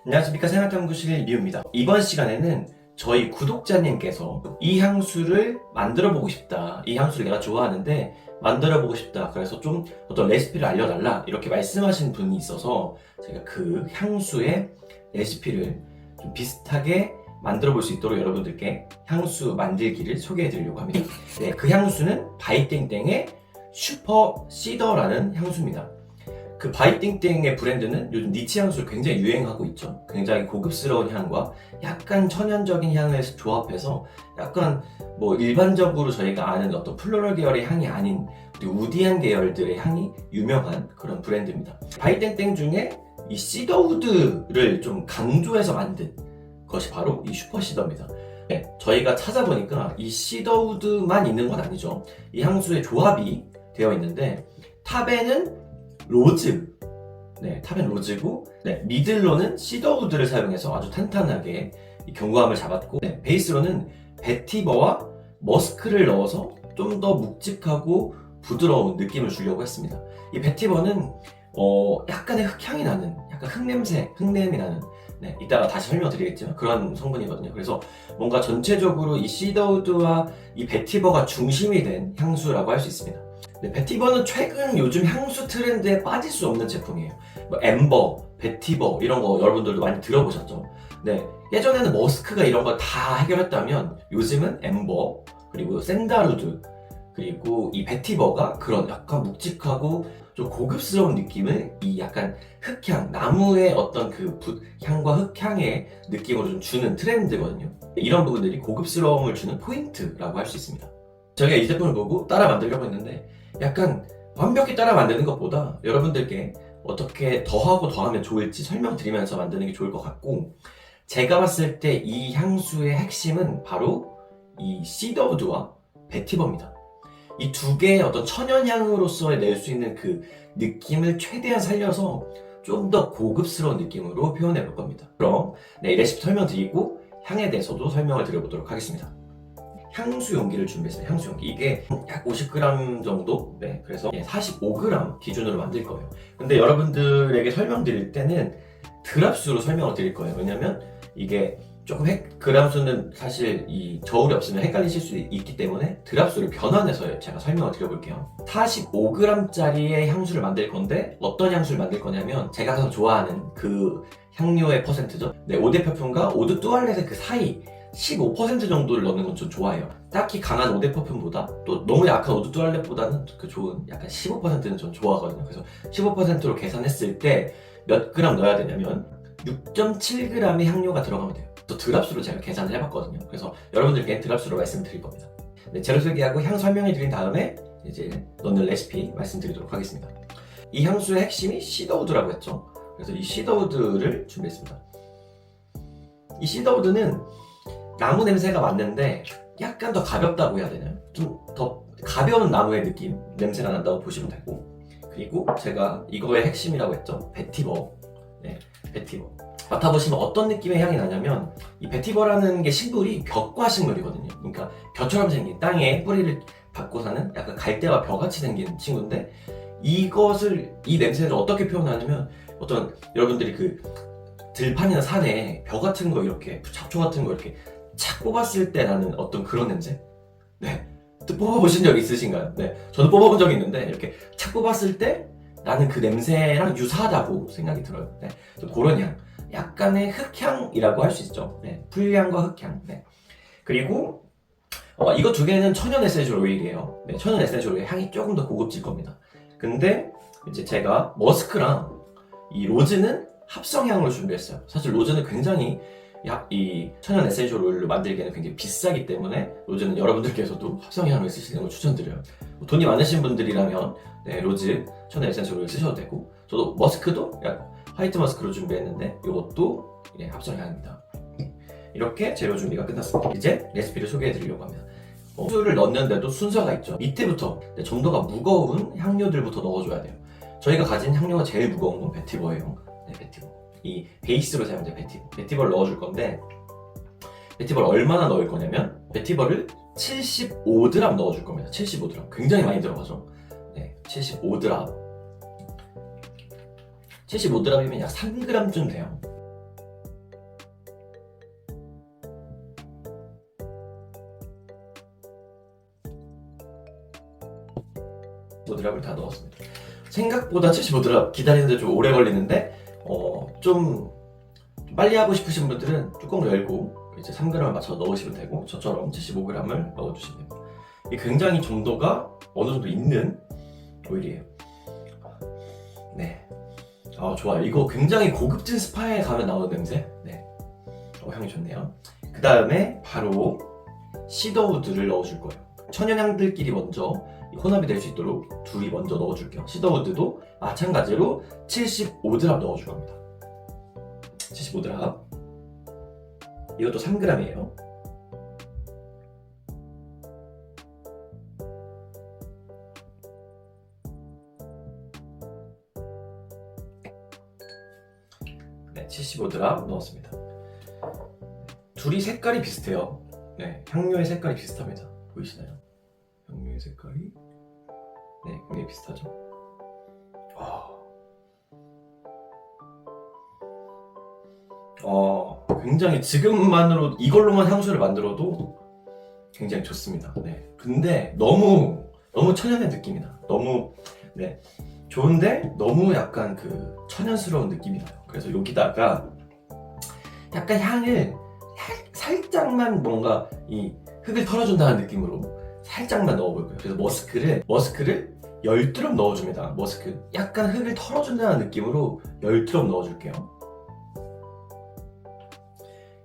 안녕하십니까. 생활탐구실 리우입니다. 이번 시간에는 저희 구독자님께서 이 향수를 만들어 보고 싶다, 이 향수를 내가 좋아하는데 만들어 보고 싶다, 그래서 좀 어떤 레시피를 알려달라 이렇게 말씀하신 분이 있어서 제가 그 향수의 레시피를 좀 비슷하게 만들어 볼 수 있도록 여러분들께 향수 만들기를 소개해 드리려고 합니다. 네, 그 향수는 바이땡땡의 슈퍼 시더라는 향수입니다. 그 바이띵띵의 브랜드는 요즘 니치 향수를 굉장히 유행하고 있죠. 굉장히 고급스러운 향과 약간 천연적인 향을 조합해서 약간 뭐 일반적으로 저희가 아는 어떤 플로럴 계열의 향이 아닌 우디한 계열들의 향이 유명한 그런 브랜드입니다. 바이땡땡 중에 이 시더우드를 좀 강조해서 만든 것이 바로 이 슈퍼 시더입니다. 네, 저희가 찾아보니까 이 시더우드만 있는 건 아니죠. 이 향수의 조합이 되어 있는데 탑에는 로즈, 탑엔 로즈고, 미들로는 시더우드를 사용해서 아주 탄탄하게 이 견고함을 잡았고, 베이스로는 베티버와 머스크를 넣어서 좀 더 묵직하고 부드러운 느낌을 주려고 했습니다. 이 베티버는 약간의 흙향이 나는, 약간 흙냄이 나는, 이따가 다시 설명드리겠지만 그런 성분이거든요. 그래서 뭔가 전체적으로 이 시더우드와 이 베티버가 중심이 된 향수라고 할 수 있습니다. 베티버는 최근 요즘 향수 트렌드에 빠질 수 없는 제품이에요. 뭐 엠버, 베티버 이런 거 여러분들도 많이 들어보셨죠? 예전에는 머스크가 이런 거 다 해결했다면 요즘은 엠버, 그리고 샌다루드, 그리고 이 베티버가 그런 약간 묵직하고 좀 고급스러운 느낌을 이 약간 흙향, 나무의 어떤 그 향과 흙향의 느낌으로 좀 주는 트렌드거든요. 이런 부분들이 고급스러움을 주는 포인트라고 할 수 있습니다. 저희가 이 제품을 보고 따라 만들려고 했는데 약간 완벽히 따라 만드는 것보다 여러분들께 어떻게 더하면 좋을지 설명드리면서 만드는 게 좋을 것 같고, 제가 봤을 때 이 향수의 핵심은 바로 이 시더우드와 베티버입니다. 이 두 개의 어떤 천연향으로서 낼 수 있는 그 느낌을 최대한 살려서 좀 더 고급스러운 느낌으로 표현해 볼 겁니다. 그럼 이 레시피 설명드리고 향에 대해서도 설명을 드려보도록 하겠습니다. 향수 용기를 준비했어요. 향수 용기. 이게 약 50g 정도? 그래서 45g 기준으로 만들 거예요. 근데 여러분들에게 설명드릴 때는 드랍수로 설명을 드릴 거예요. 왜냐면 이게 조금 그람 수는 사실 이 저울이 없으면 헷갈리실 수 있기 때문에 드랍수를 변환해서 제가 설명을 드려볼게요. 45g짜리의 향수를 만들 건데 어떤 향수를 만들 거냐면 제가 가장 좋아하는 그 향료의 퍼센트죠. 오대 퍼퓸과 오드 뚜알렛의 그 사이 15% 정도를 넣는 건 좀 좋아해요. 딱히 강한 오데 퍼퓸보다 또 너무 약한 오드 뚜알렛보다는 그 좋은 약간 15%는 전 좋아하거든요. 그래서 15%로 계산했을 때 몇 그램 넣어야 되냐면 6.7g의 향료가 들어가면 돼요. 또 드랍수로 제가 계산을 해봤거든요. 그래서 여러분들께 드랍수로 말씀드릴 겁니다. 재료 소개하고 향 설명해 드린 다음에 이제 넣는 레시피 말씀드리도록 하겠습니다. 이 향수의 핵심이 시더우드라고 했죠. 그래서 이 시더우드를 준비했습니다. 이 시더우드는 나무 냄새가 맞는데 약간 더 가볍다고 해야 되나요? 좀 더 가벼운 나무의 느낌, 냄새가 난다고 보시면 되고, 그리고 제가 이거의 핵심이라고 했죠. 베티버. 베티버. 맡아보시면 어떤 느낌의 향이 나냐면 이 베티버라는 게 식물이 벽과 식물이거든요. 그러니까 벼처럼 생긴, 땅에 뿌리를 박고 사는 약간 갈대와 벼같이 생긴 친구인데, 이 냄새를 어떻게 표현하냐면 어떤 여러분들이 그 들판이나 산에 벼 같은 거 이렇게 잡초 같은 거 이렇게 착 뽑았을 때 나는 어떤 그런 냄새? 또 뽑아보신 적 있으신가요? 저도 뽑아본 적이 있는데 이렇게 착 뽑았을 때 나는 그 냄새랑 유사하다고 생각이 들어요. 그런 향, 약간의 흙향이라고 할 수 있죠. 풀향과 흙향. 그리고 이거 두 개는 천연 에센셜 오일이에요. 천연 에센셜 오일 향이 조금 더 고급질 겁니다. 근데 이제 제가 머스크랑 이 로즈는 합성향으로 준비했어요. 사실 로즈는 굉장히 이 천연 에센셜 오일로 만들기에는 굉장히 비싸기 때문에 로즈는 여러분들께서도 합성향을 쓰시는 걸 추천드려요. 돈이 많으신 분들이라면 로즈 천연 에센셜 오일 쓰셔도 되고, 저도 머스크도 화이트 머스크로 준비했는데 이것도 합성향입니다. 이렇게 재료 준비가 끝났습니다. 이제 레시피를 소개해 드리려고 합니다. 향수를 넣는데도 순서가 있죠. 밑에부터 점도가 무거운 향료들부터 넣어줘야 돼요. 저희가 가진 향료가 제일 무거운 건 베티버예요. 베티버. 이 베이스로 사용된 베티버를 넣어줄 건데, 베티버를 얼마나 넣을 거냐면 베티버를 75g 넣어줄 겁니다. 75g. 굉장히 많이 들어가죠. 75g. 75드랍이면 약 3g쯤 돼요. 드랍을 다 넣었습니다. 생각보다 75드랍 기다리는데 좀 오래 걸리는데 좀 빨리 하고 싶으신 분들은 뚜껑을 열고 이제 3g을 맞춰 넣으시면 되고, 저처럼 75g을 넣어주시면 됩니다. 이게 굉장히 점도가 어느 정도 있는 오일이에요. 네, 좋아요. 이거 굉장히 고급진 스파에 가면 나오는 냄새. 네, 향이 좋네요. 그 다음에 바로 시더우드를 넣어줄 거예요. 천연향들끼리 먼저 혼합이 될 수 있도록 둘이 먼저 넣어줄게요. 시더우드도 마찬가지로 75드랍 넣어줄 겁니다. 75드랍. 이것도 3g이에요. 네, 75드랍 넣었습니다. 둘이 색깔이 비슷해요. 네, 향료의 색깔이 비슷합니다. 보이시나요? 향료의 색깔이 굉장히 비슷하죠. 굉장히 지금만으로 이걸로만 향수를 만들어도 굉장히 좋습니다. 네, 근데 너무 천연의 느낌이다. 너무 좋은데 너무 약간 그 천연스러운 느낌이 나요. 그래서 여기다가 약간 향을 살짝만 뭔가 이 흙을 털어준다는 느낌으로 살짝만 넣어볼 거예요. 그래서 머스크를 10드롭 넣어줍니다. 머스크 약간 흙을 털어준다는 느낌으로 10드롭 넣어줄게요.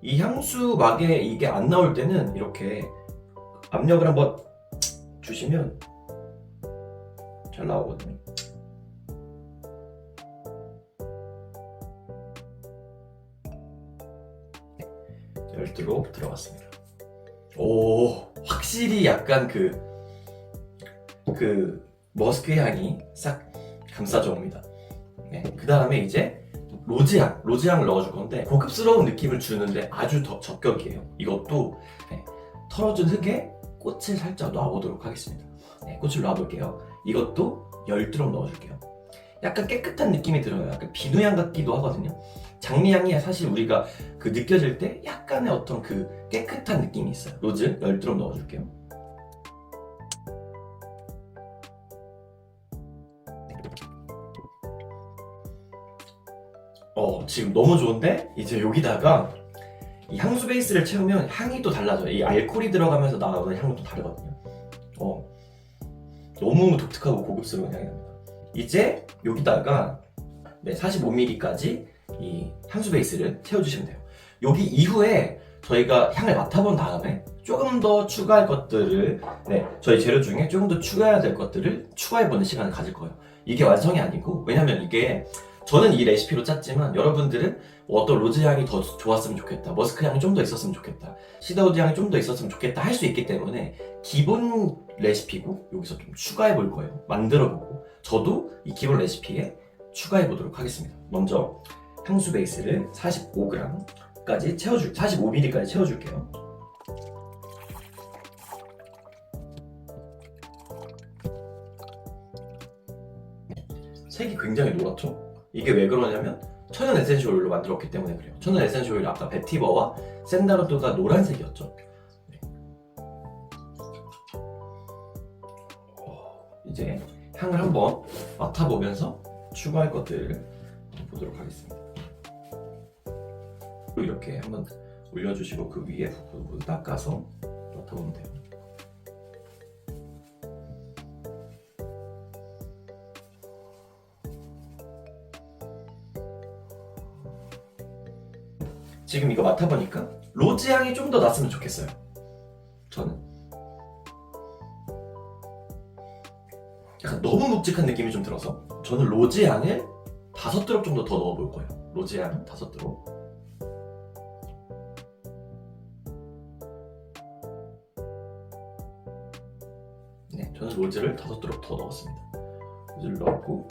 이 향수 막에 이게 안 나올 때는 이렇게 압력을 한번 주시면 잘 나오거든요. 열드롭 들어갔습니다. 오, 확실히 약간 그 머스크 향이 싹 감싸줘옵니다. 네, 그 다음에 이제 로즈향을 넣어줄 건데 고급스러운 느낌을 주는데 아주 더 적격이에요. 이것도 털어준 흙에 꽃을 살짝 놔보도록 하겠습니다. 네, 꽃을 놔볼게요. 이것도 10드롭 넣어줄게요. 약간 깨끗한 느낌이 들어요. 약간 비누향 같기도 하거든요. 장미향이 사실 우리가 그 느껴질 때 약간의 어떤 그 깨끗한 느낌이 있어요. 로즈 10드롭 넣어줄게요. 지금 너무 좋은데 이제 여기다가 이 향수 베이스를 채우면 향이 또 달라져요. 이 알코올이 들어가면서 나오는 향은 또 다르거든요. 너무 독특하고 고급스러운 향이 납니다. 이제 여기다가 45ml까지 이 향수 베이스를 채워주시면 돼요. 여기 이후에 저희가 향을 맡아본 다음에 조금 더 추가할 것들을 저희 재료 중에 조금 더 추가해야 될 것들을 추가해보는 시간을 가질 거예요. 이게 완성이 아니고, 왜냐면 이게 저는 이 레시피로 짰지만 여러분들은 어떤 로즈 향이 더 좋았으면 좋겠다, 머스크 향이 좀 더 있었으면 좋겠다, 시더우드 향이 좀 더 있었으면 좋겠다 할 수 있기 때문에 기본 레시피고 여기서 좀 추가해 볼 거예요. 만들어 보고 저도 이 기본 레시피에 추가해 보도록 하겠습니다. 먼저 향수 베이스를 45g까지 45ml까지 채워줄게요. 색이 굉장히 노랗죠? 이게 왜 그러냐면 천연 에센셜 오일로 만들었기 때문에 그래요. 천연 에센셜 오일 아까 베티버와 샌다르도가 노란색이었죠. 이제 향을 한번 맡아보면서 추가할 것들을 보도록 하겠습니다. 이렇게 한번 올려주시고 그 위에 부분 닦아서 맡아보면 돼요. 지금 이거 맡아보니까 로즈 향이 좀 더 났으면 좋겠어요. 저는 약간 너무 묵직한 느낌이 좀 들어서 저는 로즈 향을 5드롭 정도 더 넣어볼 거예요. 로즈 향 5드롭. 네, 저는 로즈를 5드롭 더 넣었습니다. 로즈를 넣었고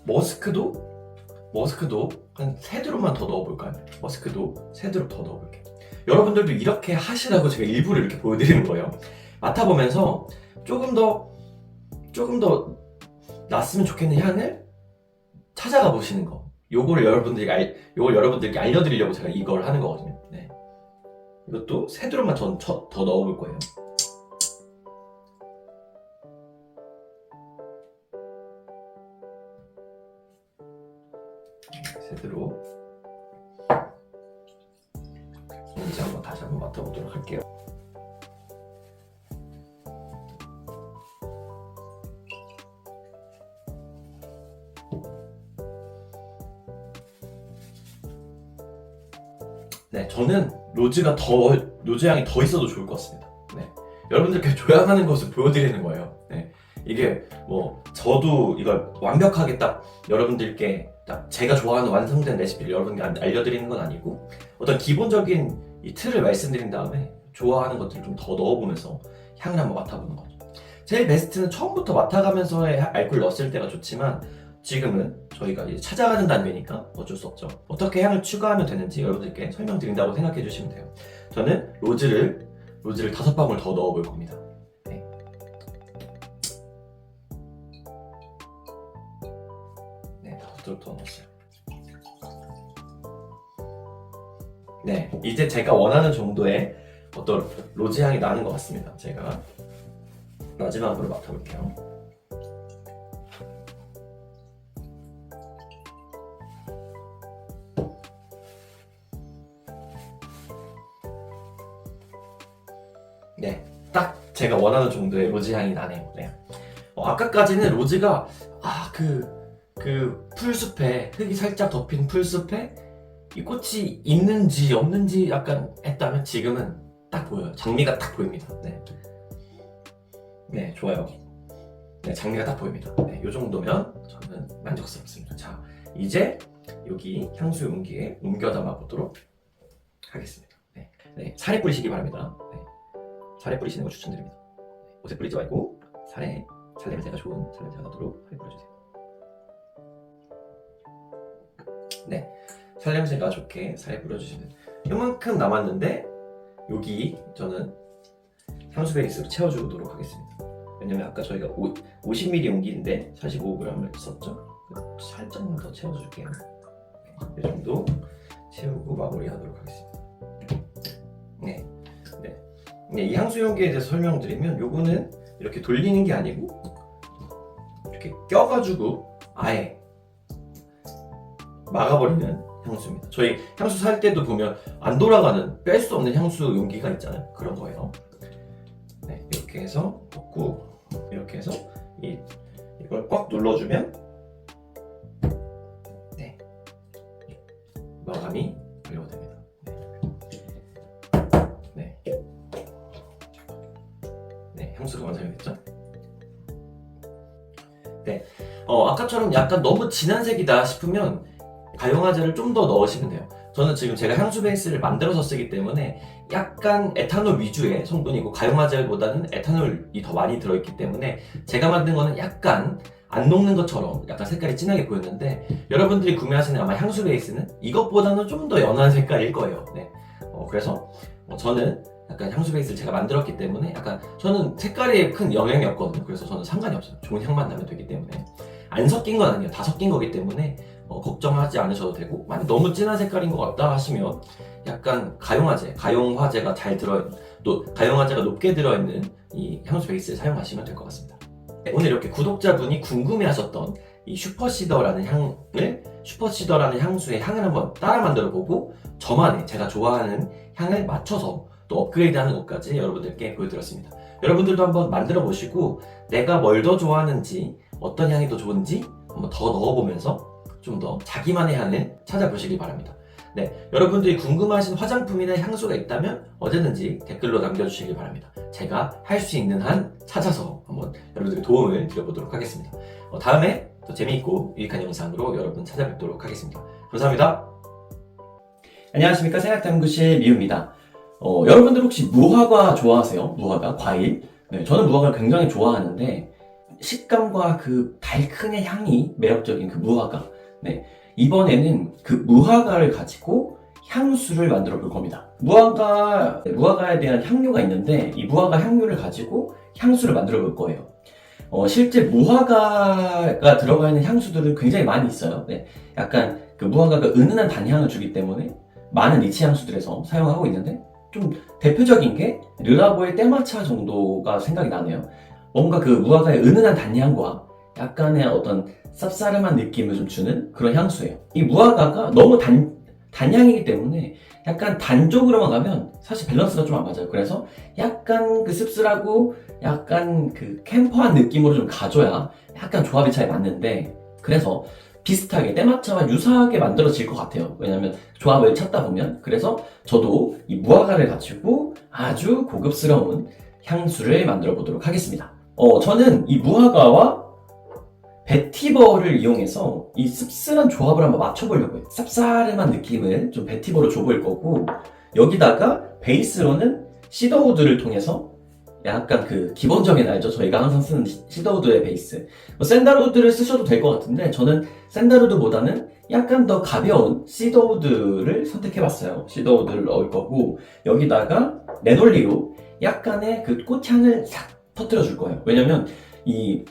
머스크도 머스크도 한 3드롭만 더 넣어볼까요? 머스크도 3드롭 더 넣어볼게요. 여러분들도 이렇게 하시라고 제가 일부러 이렇게 보여드리는 거예요. 맡아보면서 조금 더 났으면 좋겠는 향을 찾아가 보시는 거. 요걸 여러분들께 알려드리려고 제가 이걸 하는 거거든요. 네. 이것도 3드롭만 더 넣어볼 거예요. 세드로 이제 다시 한번 맡아보도록 할게요. 네, 저는 로즈 향이 더 있어도 좋을 것 같습니다. 네, 여러분들께 조향하는 것을 보여드리는 거예요. 네, 이게 뭐 저도 이걸 완벽하게 딱 여러분들께 딱 제가 좋아하는 완성된 레시피를 여러분께 알려드리는 건 아니고 어떤 기본적인 이 틀을 말씀드린 다음에 좋아하는 것들을 좀 더 넣어보면서 향을 한번 맡아보는 거죠. 제일 베스트는 처음부터 맡아가면서의 알코올 넣었을 때가 좋지만 지금은 저희가 이제 찾아가는 단계니까 어쩔 수 없죠. 어떻게 향을 추가하면 되는지 여러분들께 설명드린다고 생각해 주시면 돼요. 저는 로즈를 5방울 더 넣어볼 겁니다. 네. 네, 5드롭 더 넣었어요. 네, 이제 제가 원하는 정도의 어떤 로즈 향이 나는 것 같습니다. 제가 마지막으로 맡아볼게요. 네, 딱 제가 원하는 정도의 로즈 향이 나네요. 네. 아까까지는 로즈가 그 풀숲에 흙이 살짝 덮인 풀숲에 이 꽃이 있는지 없는지 약간 했다면 지금은 딱 보여요. 장미가 딱 보입니다. 네, 네, 좋아요. 네, 장미가 딱 보입니다. 네, 이 정도면 저는 만족스럽습니다. 자, 이제 여기 향수 용기에 옮겨 담아 보도록 하겠습니다. 네, 네, 살에 뿌리시기 바랍니다. 네, 살에 뿌리시는 거 추천드립니다. 옷에 뿌리지 말고 살에 살냄새가 좋은 살냄새가 나도록 살에 뿌려주세요. 네, 살냄새가 좋게 살에 뿌려주시면 이만큼 남았는데 여기 저는 향수 베이스로 채워주도록 하겠습니다. 왜냐면 아까 저희가 50ml 용기인데 45g을 썼죠? 살짝만 더 채워줄게요. 이 정도 채우고 마무리하도록 하겠습니다. 네, 이 향수 용기에 대해서 설명드리면 요거는 이렇게 돌리는 게 아니고 이렇게 껴가지고 아예 막아버리는 향수입니다. 저희 향수 살 때도 보면 안 돌아가는 뺄 수 없는 향수 용기가 있잖아요. 그런 거예요. 네, 이렇게 해서 꾹 이렇게 해서 이걸 꽉 눌러주면 네, 마감이 완료됩니다. 네, 네, 향수가 완성이 됐죠? 네, 아까처럼 약간 너무 진한 색이다 싶으면 가용화제를 좀 더 넣으시면 돼요. 저는 지금 제가 향수 베이스를 만들어서 쓰기 때문에 약간 에탄올 위주의 성분이고 가용화제보다는 에탄올이 더 많이 들어있기 때문에 제가 만든 거는 약간 안 녹는 것처럼 약간 색깔이 진하게 보였는데 여러분들이 구매하시는 아마 향수 베이스는 이것보다는 좀 더 연한 색깔일 거예요. 네. 그래서 저는 약간 향수 베이스를 제가 만들었기 때문에 약간 저는 색깔에 큰 영향이 없거든요. 그래서 저는 상관이 없어요. 좋은 향만 나면 되기 때문에 안 섞인 건 아니에요. 다 섞인 거기 때문에 걱정하지 않으셔도 되고 만약 너무 진한 색깔인 것 같다 하시면 약간 가용화제가 잘 들어있는 또 가용화제가 높게 들어있는 이 향수 베이스를 사용하시면 될 것 같습니다. 네, 오늘 이렇게 구독자분이 궁금해하셨던 이 슈퍼시더라는 향수의 향을 한번 따라 만들어 보고 저만의 제가 좋아하는 향을 맞춰서 또 업그레이드하는 것까지 여러분들께 보여드렸습니다. 여러분들도 한번 만들어 보시고 내가 뭘 더 좋아하는지 어떤 향이 더 좋은지 한번 더 넣어보면서 좀 더 자기만의 향을 찾아보시기 바랍니다. 네, 여러분들이 궁금하신 화장품이나 향수가 있다면 언제든지 댓글로 남겨주시기 바랍니다. 제가 할 수 있는 한 찾아서 한번 여러분들께 도움을 드려보도록 하겠습니다. 다음에 더 재미있고 유익한 영상으로 여러분 찾아뵙도록 하겠습니다. 감사합니다. 안녕하십니까, 생각탐구실 미우입니다. 여러분들 혹시 무화과 좋아하세요? 무화과? 과일? 네, 저는 무화과를 굉장히 좋아하는데 식감과 그 달큰의 향이 매력적인 그 무화과 네, 이번에는 그 무화과를 가지고 향수를 만들어 볼 겁니다. 무화과에 대한 향료가 있는데 이 무화과 향료를 가지고 향수를 만들어 볼 거예요. 실제 무화과가 들어가 있는 향수들은 굉장히 많이 있어요. 네, 약간 그 무화과가 은은한 단향을 주기 때문에 많은 니치 향수들에서 사용하고 있는데 좀 대표적인 게 르라보의 때마차 정도가 생각이 나네요. 뭔가 그 무화과의 은은한 단향과 약간의 어떤 쌉싸름한 느낌을 좀 주는 그런 향수예요. 이 무화과가 너무 단향이기 때문에 약간 단 쪽으로만 가면 사실 밸런스가 좀 안 맞아요. 그래서 약간 그 씁쓸하고 약간 그 캠퍼한 느낌으로 좀 가줘야 약간 조합이 잘 맞는데, 그래서 비슷하게 때마차와 유사하게 만들어질 것 같아요. 왜냐면 조합을 찾다 보면. 그래서 저도 이 무화과를 가지고 아주 고급스러운 향수를 만들어 보도록 하겠습니다. 저는 이 무화과와 베티버를 이용해서 이 씁쓸한 조합을 한번 맞춰보려고 해요. 쌉싸름한 느낌을 좀 베티버로 줘볼 거고, 여기다가 베이스로는 시더우드를 통해서 약간 그 기본적인 알죠? 저희가 항상 쓰는 시더우드의 베이스. 샌달우드를 쓰셔도 될 것 같은데 저는 샌달우드보다는 약간 더 가벼운 시더우드를 선택해봤어요. 시더우드를 넣을 거고, 여기다가 레놀리로 약간의 그 꽃향을 싹 터뜨려 줄 거예요. 왜냐면 이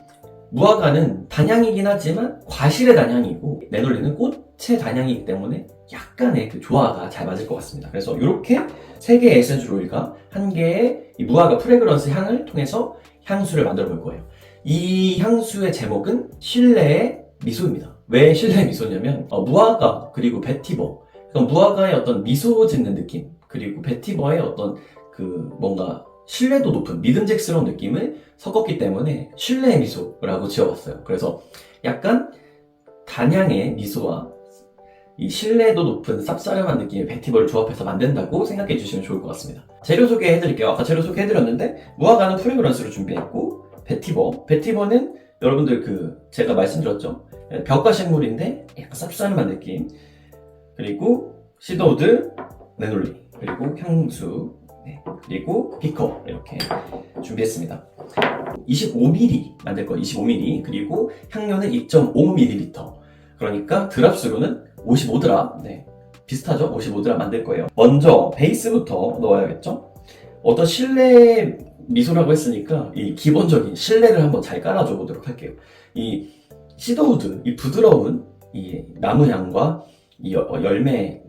무화과는 단향이긴 하지만 과실의 단향이고 레놀리는 꽃의 단향이기 때문에 약간의 그 조화가 잘 맞을 것 같습니다. 그래서 이렇게 3개의 에센셜 오일과 1개의 이 무화과 프레그런스 향을 통해서 향수를 만들어 볼 거예요. 이 향수의 제목은 실내의 미소입니다. 왜 실내의 미소냐면 무화과 그리고 베티버, 그러니까 무화과의 어떤 미소 짓는 느낌, 그리고 베티버의 어떤 그 뭔가 신뢰도 높은 믿음직스러운 느낌을 섞었기 때문에 신뢰의 미소라고 지어봤어요. 그래서 약간 단향의 미소와 이 신뢰도 높은 쌉싸름한 느낌의 베티버를 조합해서 만든다고 생각해 주시면 좋을 것 같습니다. 재료 소개해드릴게요. 아까 재료 소개해드렸는데 무화과는 프레그런스를 준비했고, 베티버는 여러분들 제가 말씀드렸죠, 벽화 식물인데 약간 쌉싸름한 느낌, 그리고 시더우드, 레놀리, 그리고 향수, 그리고 비커 이렇게 준비했습니다. 25ml 만들 거예요. 25ml. 그리고 향료는 2.5ml. 그러니까 드랍수로는 55드랍. 비슷하죠? 55드랍 만들 거예요. 먼저 베이스부터 넣어야겠죠? 어떤 실내 미소라고 했으니까 이 기본적인 실내를 한번 잘 깔아줘 보도록 할게요. 이 시더우드, 이 부드러운 이 나무향과 이 열매,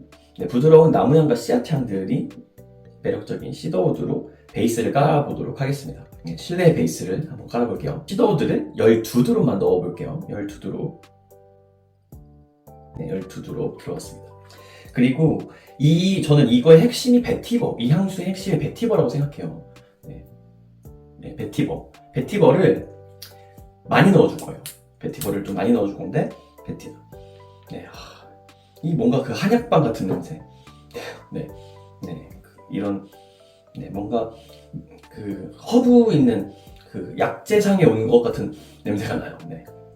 부드러운 나무향과 씨앗향들이 매력적인 시더우드로 베이스를 깔아보도록 하겠습니다. 실내 베이스를 한번 깔아볼게요. 시더우드를 12드롭만 넣어볼게요. 12드롭. 12드롭 들어갔습니다. 그리고 저는 이거의 핵심이 베티버, 이 향수의 핵심이 베티버라고 생각해요. 베티버를 많이 넣어줄 거예요. 베티버를 좀 많이 넣어줄 건데, 이 뭔가 그 한약방 같은 냄새. 이런 뭔가 그 허브 있는 그 약재상에 온 것 같은 냄새가 나요.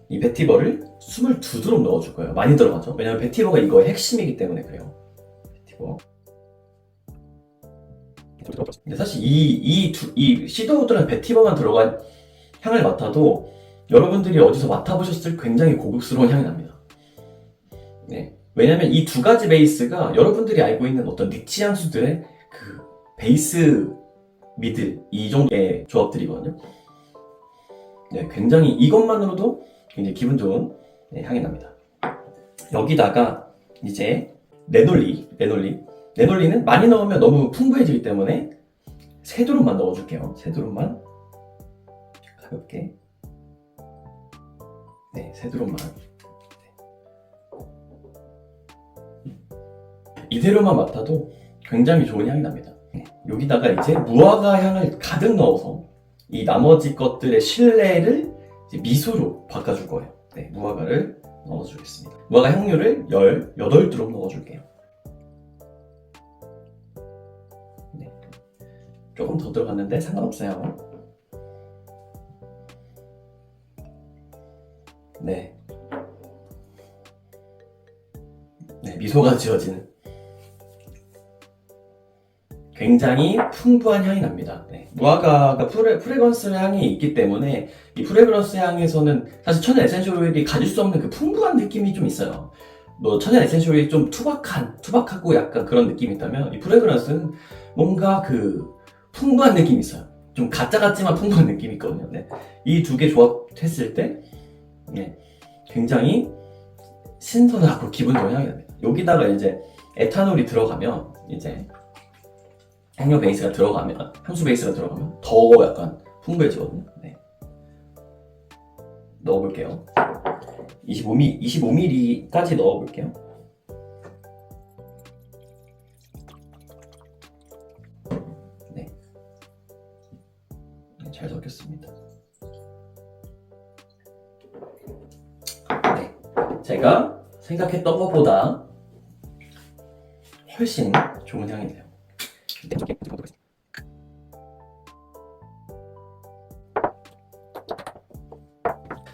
이 베티버를 22드롭 넣어줄 거예요. 많이 들어가죠. 왜냐면 베티버가 이거의 핵심이기 때문에 그래요. 베티버. 근데 사실 이 시더우드랑 베티버만 들어간 향을 맡아도 여러분들이 어디서 맡아보셨을 굉장히 고급스러운 향이 납니다. 왜냐면 이 2가지 베이스가 여러분들이 알고 있는 어떤 니치 향수들의 그 베이스 미들 이 정도의 조합들이거든요. 굉장히 이것만으로도 굉장히 기분 좋은 향이 납니다. 여기다가 이제 레놀리는 많이 넣으면 너무 풍부해지기 때문에 3드롭만 넣어줄게요. 3드롭만 가볍게. 3드롭만. 이대로만 맡아도 굉장히 좋은 향이 납니다. 여기다가 이제 무화과 향을 가득 넣어서 이 나머지 것들의 실내를 이제 미소로 바꿔줄 거예요. 무화과를 넣어주겠습니다. 무화과 향료를 18드롭 넣어줄게요. 조금 더 들어갔는데 상관없어요. 미소가 지어지는 굉장히 풍부한 향이 납니다. 네. 무화과가 프레그런스 향이 있기 때문에 이 프레그런스 향에서는 사실 천연 에센셜 오일이 가질 수 없는 그 풍부한 느낌이 좀 있어요. 뭐 천연 에센셜 오일이 좀 투박하고 약간 그런 느낌이 있다면 이 프레그런스는 뭔가 그 풍부한 느낌이 있어요. 좀 가짜 같지만 풍부한 느낌이 있거든요. 네. 이 두 개 조합했을 때 네. 굉장히 신선하고 기분 좋은 향이 납니다. 여기다가 이제 에탄올이 들어가면 이제 향료 베이스가 들어가면 향수 베이스가 들어가면 더 약간 풍부해지거든요. 네. 넣어볼게요. 25ml까지 넣어볼게요. 네. 잘 섞였습니다. 네. 제가 생각했던 것보다 훨씬 좋은 향이네요.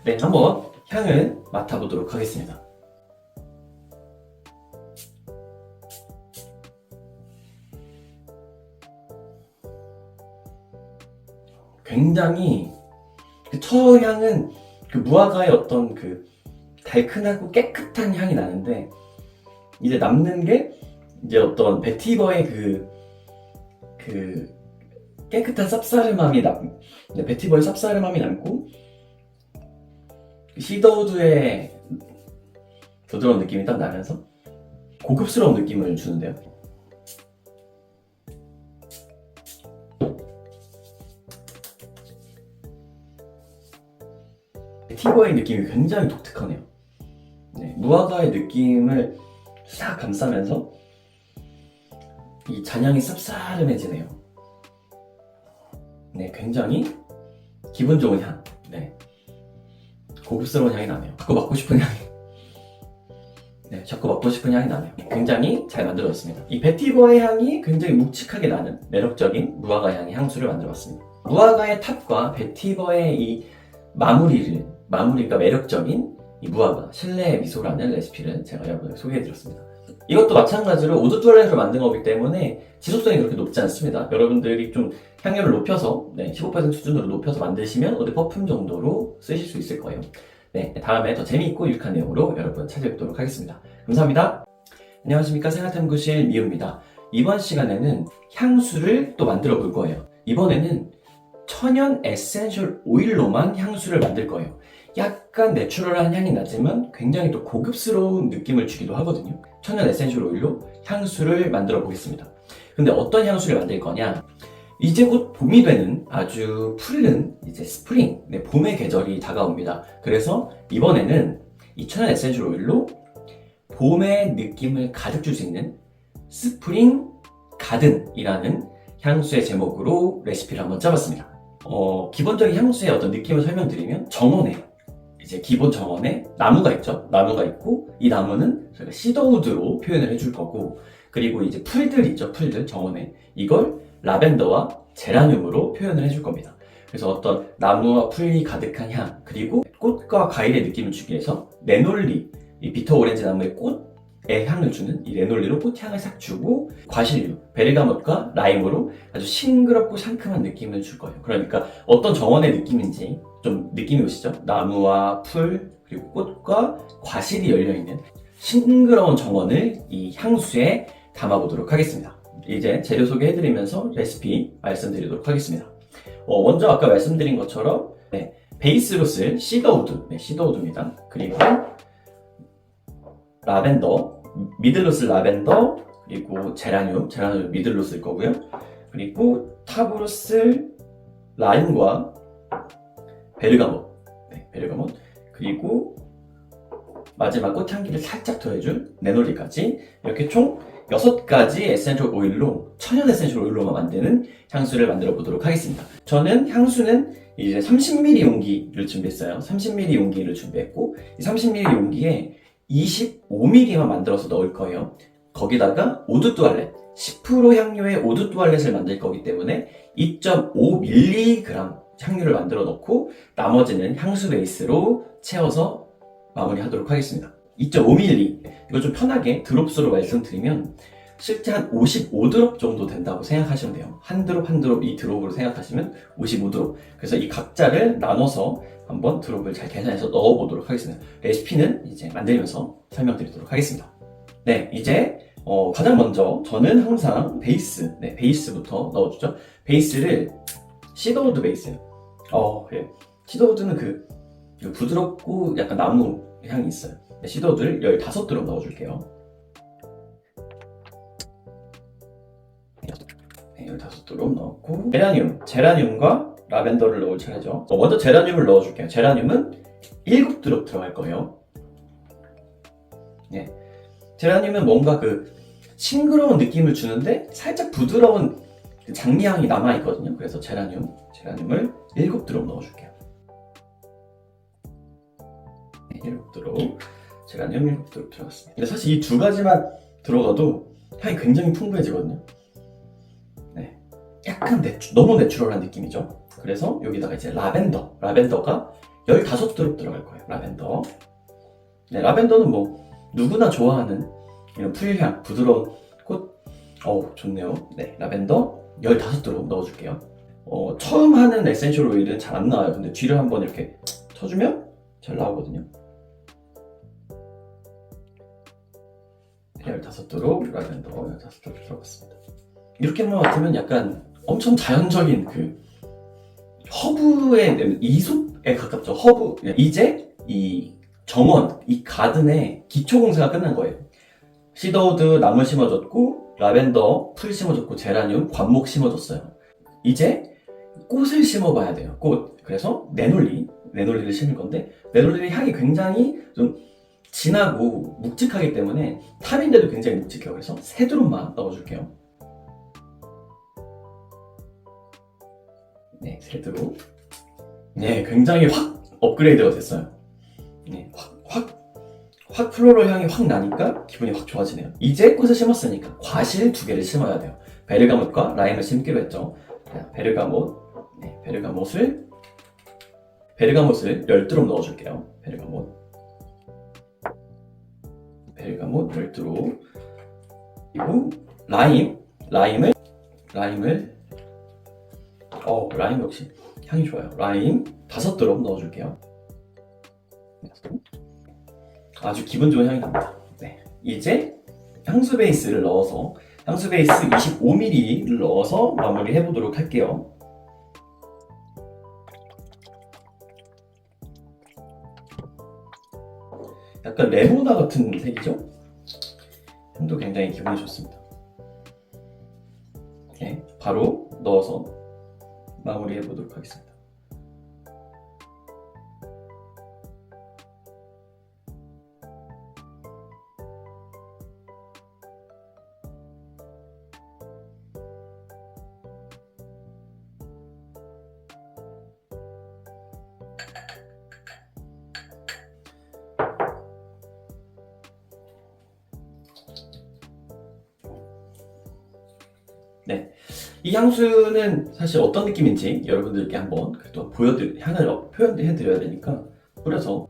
네, 한번 향을 맡아보도록 하겠습니다. 굉장히 첫 향은 그 무화과의 어떤 그 달큰하고 깨끗한 향이 나는데 이제 남는 게 이제 어떤 베티버의 그 깨끗한 쌉싸름함이 베티버의 쌉싸름함이 남고 시더우드의 부드러운 느낌이 딱 나면서 고급스러운 느낌을 주는데요. 베티버의 느낌이 굉장히 독특하네요. 네, 무화과의 느낌을 싹 감싸면서 이 잔향이 쌉싸름해지네요. 네, 굉장히 기분 좋은 향. 네, 고급스러운 향이 나네요. 자꾸 맡고 싶은 향이. 네, 자꾸 맡고 싶은 향이 나네요. 굉장히 잘 만들어졌습니다. 이 베티버의 향이 굉장히 묵직하게 나는 매력적인 무화과 향의 향수를 만들어봤습니다. 무화과의 탑과 베티버의 이 마무리가 매력적인 이 무화과 실내의 미소라는 레시피를 제가 여러분에게 소개해드렸습니다. 이것도 마찬가지로 오드 투알렛으로 만든 거기 때문에 지속성이 그렇게 높지 않습니다. 여러분들이 좀 향료를 높여서 15% 수준으로 높여서 만드시면 어디 퍼퓸 정도로 쓰실 수 있을 거예요. 네, 다음에 더 재미있고 유익한 내용으로 여러분 찾아뵙도록 하겠습니다. 감사합니다. 안녕하십니까, 생활탐구실 미우입니다. 이번 시간에는 향수를 또 만들어 볼 거예요. 이번에는 천연 에센셜 오일로만 향수를 만들 거예요. 약간 내추럴한 향이 나지만 굉장히 또 고급스러운 느낌을 주기도 하거든요. 천연 에센셜 오일로 향수를 만들어 보겠습니다. 근데 어떤 향수를 만들 거냐? 이제 곧 봄이 되는 아주 푸른 이제 스프링, 봄의 계절이 다가옵니다. 그래서 이번에는 이 천연 에센셜 오일로 봄의 느낌을 가득 줄 수 있는 스프링 가든이라는 향수의 제목으로 레시피를 한번 짜봤습니다. 기본적인 향수의 어떤 느낌을 설명드리면 이제 기본 정원에 나무가 있죠. 나무가 있고 이 나무는 저희가 시더우드로 표현을 해줄 거고, 그리고 이제 풀들 있죠. 풀들 정원에 이걸 라벤더와 제라늄으로 표현을 해줄 겁니다. 그래서 어떤 나무와 풀이 가득한 향, 그리고 꽃과 과일의 느낌을 주기 위해서 레놀리, 이 비터 오렌지 나무의 꽃의 향을 주는 이 레놀리로 꽃향을 싹 주고, 과실류, 베르가못과 라임으로 아주 싱그럽고 상큼한 느낌을 줄 거예요. 그러니까 어떤 정원의 느낌인지 좀 느낌이 오시죠? 나무와 풀, 그리고 꽃과 과실이 열려있는 싱그러운 정원을 이 향수에 담아보도록 하겠습니다. 이제 재료 소개해드리면서 레시피 말씀드리도록 하겠습니다. 먼저 아까 말씀드린 것처럼 베이스로 쓸 시더우드, 시더우드입니다. 그리고 라벤더, 미들로 쓸 라벤더, 그리고 제라늄 미들로 쓸 거고요. 그리고 탑으로 쓸 라임과 베르가못, 그리고 마지막 꽃향기를 살짝 더해줄 레놀리까지, 이렇게 총 6가지 에센셜 오일로, 천연 에센셜 오일로만 만드는 향수를 만들어 보도록 하겠습니다. 저는 향수는 이제 30ml 용기를 준비했어요. 30ml 용기를 준비했고, 이 30ml 용기에 25ml만 만들어서 넣을 거예요. 거기다가 오드 투알렛, 10% 향료의 오드 투알렛을 만들 거기 때문에 2.5mg 향료를 만들어 넣고, 나머지는 향수 베이스로 채워서 마무리하도록 하겠습니다. 2.5ml, 이거 좀 편하게 드롭수로 말씀드리면 실제 한 55드롭 정도 된다고 생각하시면 돼요. 한 드롭 한 드롭 이 드롭으로 생각하시면 55드롭. 그래서 이 각자를 나눠서 한번 드롭을 잘 계산해서 넣어보도록 하겠습니다. 레시피는 이제 만들면서 설명드리도록 하겠습니다. 네, 이제 가장 먼저 저는 항상 베이스부터 넣어주죠. 베이스를 시더우드 베이스. 예. 시더우드는 그 부드럽고 약간 나무 향이 있어요. 네, 시더우드를 15드롭 넣어줄게요. 네, 15드롭 넣었고 제라늄과 라벤더를 넣을 차례죠. 먼저 제라늄을 넣어줄게요. 제라늄은 7드롭 들어갈 거예요. 네. 제라늄은 뭔가 그 싱그러운 느낌을 주는데 살짝 부드러운 그 장미향이 남아있거든요. 그래서 제라늄을 7드롭 넣어줄게요. 네, 7드롭. 제라늄 7드롭 들어갔습니다. 근데 사실 이 두 가지만 들어가도 향이 굉장히 풍부해지거든요. 네. 약간 너무 내추럴한 느낌이죠. 그래서 여기다가 이제 라벤더가 15드롭 들어갈 거예요. 라벤더. 네, 라벤더는 뭐 누구나 좋아하는 이런 풀향, 부드러운 꽃. 좋네요. 네, 라벤더 15드롭 넣어줄게요. 처음 하는 에센셜 오일은 잘 안 나와요. 근데 뒤를 한번 이렇게 쳐주면 잘 나오거든요. 15드롭, 라벤더 15드롭 들어갔습니다. 이렇게만 맡으면 약간 엄청 자연적인 그 허브의 이솝에 가깝죠. 허브. 이제 이 정원, 이 가든의 기초 공사가 끝난 거예요. 시더우드 나무 심어줬고, 라벤더 풀 심어줬고, 제라늄 관목 심어줬어요. 이제 꽃을 심어봐야 돼요. 꽃. 그래서 네놀리를 심을 건데, 네놀리의 향이 굉장히 좀 진하고 묵직하기 때문에 탑인데도 굉장히 묵직해요. 그래서 3드롭만 넣어줄게요. 네, 3드롭. 네, 굉장히 확 업그레이드가 됐어요. 네, 확 플로럴 향이 확 나니까 기분이 확 좋아지네요. 이제 꽃을 심었으니까 과실 2개를 심어야 돼요. 베르가못과 라임을 심기로 했죠. 자, 베르가못을 10드롭 넣어줄게요. 베르가못 10드롭. 그리고 라임 역시 향이 좋아요. 라임 5드롭 넣어줄게요. 아주 기분 좋은 향이 납니다. 네, 이제 향수 베이스를 넣어서 향수 베이스 25ml를 넣어서 마무리 해보도록 할게요. 약간 레모나 같은 색이죠? 향도 굉장히 기분이 좋습니다. 네, 바로 넣어서 마무리 해보도록 하겠습니다. 네, 이 향수는 사실 어떤 느낌인지 여러분들께 한번 또 향을 표현해드려야 되니까 뿌려서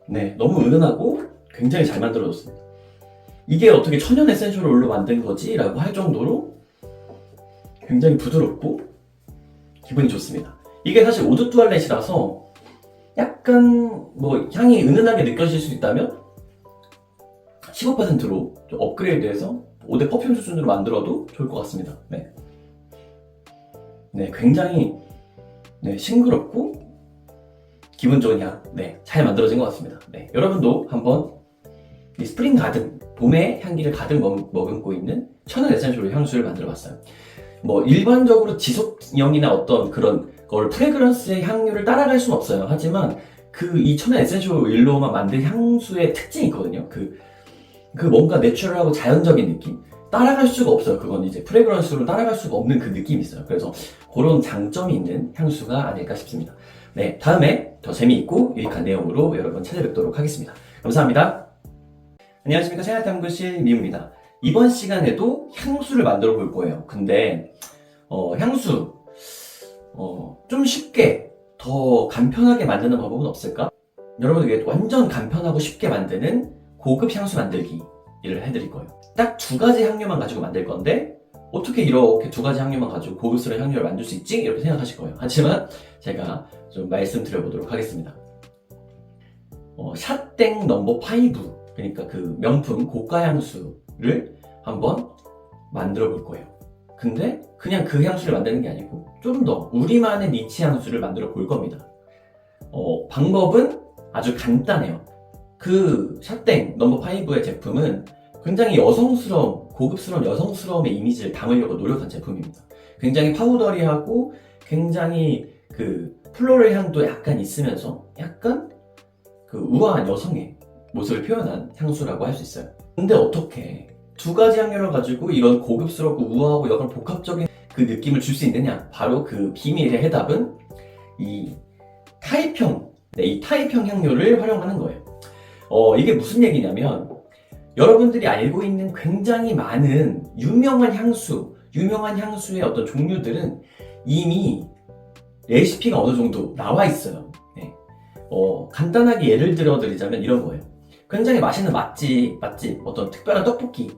네, 너무 은은하고 굉장히 잘 만들어졌습니다. 이게 어떻게 천연 에센셜 오일로 만든 거지? 라고 할 정도로 굉장히 부드럽고 기분이 좋습니다. 이게 사실 오드 투알렛이라서 약간 뭐 향이 은은하게 느껴질 수 있다면 15%로 좀 업그레이드해서 5대 퍼퓸 수준으로 만들어도 좋을 것 같습니다. 네, 굉장히 싱그럽고 기분 좋은 향, 잘 만들어진 것 같습니다. 여러분도 한번 이 스프링 가든, 봄의 향기를 가득 머금고 있는 천연 에센셜 향수를 만들어봤어요. 뭐 일반적으로 지속형이나 어떤 그런 걸 프레그런스의 향유를 따라갈 수는 없어요. 하지만 이 천연 에센셜 오일로만 만든 향수의 특징이 있거든요. 그 뭔가 내추럴하고 자연적인 느낌, 따라갈 수가 없어요. 그건 이제 프레그런스로 따라갈 수가 없는 그 느낌이 있어요. 그래서 그런 장점이 있는 향수가 아닐까 싶습니다. 다음에 더 재미있고 유익한 내용으로 여러분 찾아뵙도록 하겠습니다. 감사합니다. 안녕하십니까, 생활탐구실 미우입니다. 이번 시간에도 향수를 만들어 볼 거예요. 근데 향수 좀 쉽게 더 간편하게 만드는 방법은 없을까? 여러분에게 완전 간편하고 쉽게 만드는 고급 향수 만들기를 해드릴 거예요. 딱 두 가지 향료만 가지고 만들 건데 어떻게 이렇게 두 가지 향료만 가지고 고급스러운 향료를 만들 수 있지? 이렇게 생각하실 거예요. 하지만 제가 좀 말씀드려보도록 하겠습니다. 샷땡 넘버 5, 그러니까 그 명품 고가 향수를 한번 만들어 볼 거예요. 근데 그냥 그 향수를 만드는 게 아니고 좀 더 우리만의 니치 향수를 만들어 볼 겁니다. 방법은 아주 간단해요. 그 샷땡 넘버 5의 제품은 굉장히 여성스러운, 고급스러운 여성스러움의 이미지를 담으려고 노력한 제품입니다. 굉장히 파우더리하고 굉장히 그 플로럴 향도 약간 있으면서 약간 그 우아한 여성의 모습을 표현한 향수라고 할 수 있어요. 근데 어떻게 두 가지 향료를 가지고 이런 고급스럽고 우아하고 약간 복합적인 그 느낌을 줄 수 있느냐? 바로 그 비밀의 해답은 이 타입형, 이 타입형 향료를 활용하는 거예요. 이게 무슨 얘기냐면 여러분들이 알고 있는 굉장히 많은 유명한 향수의 어떤 종류들은 이미 레시피가 어느 정도 나와 있어요. 네. 간단하게 예를 들어 드리자면 이런 거예요. 굉장히 맛있는 맛집, 어떤 특별한 떡볶이,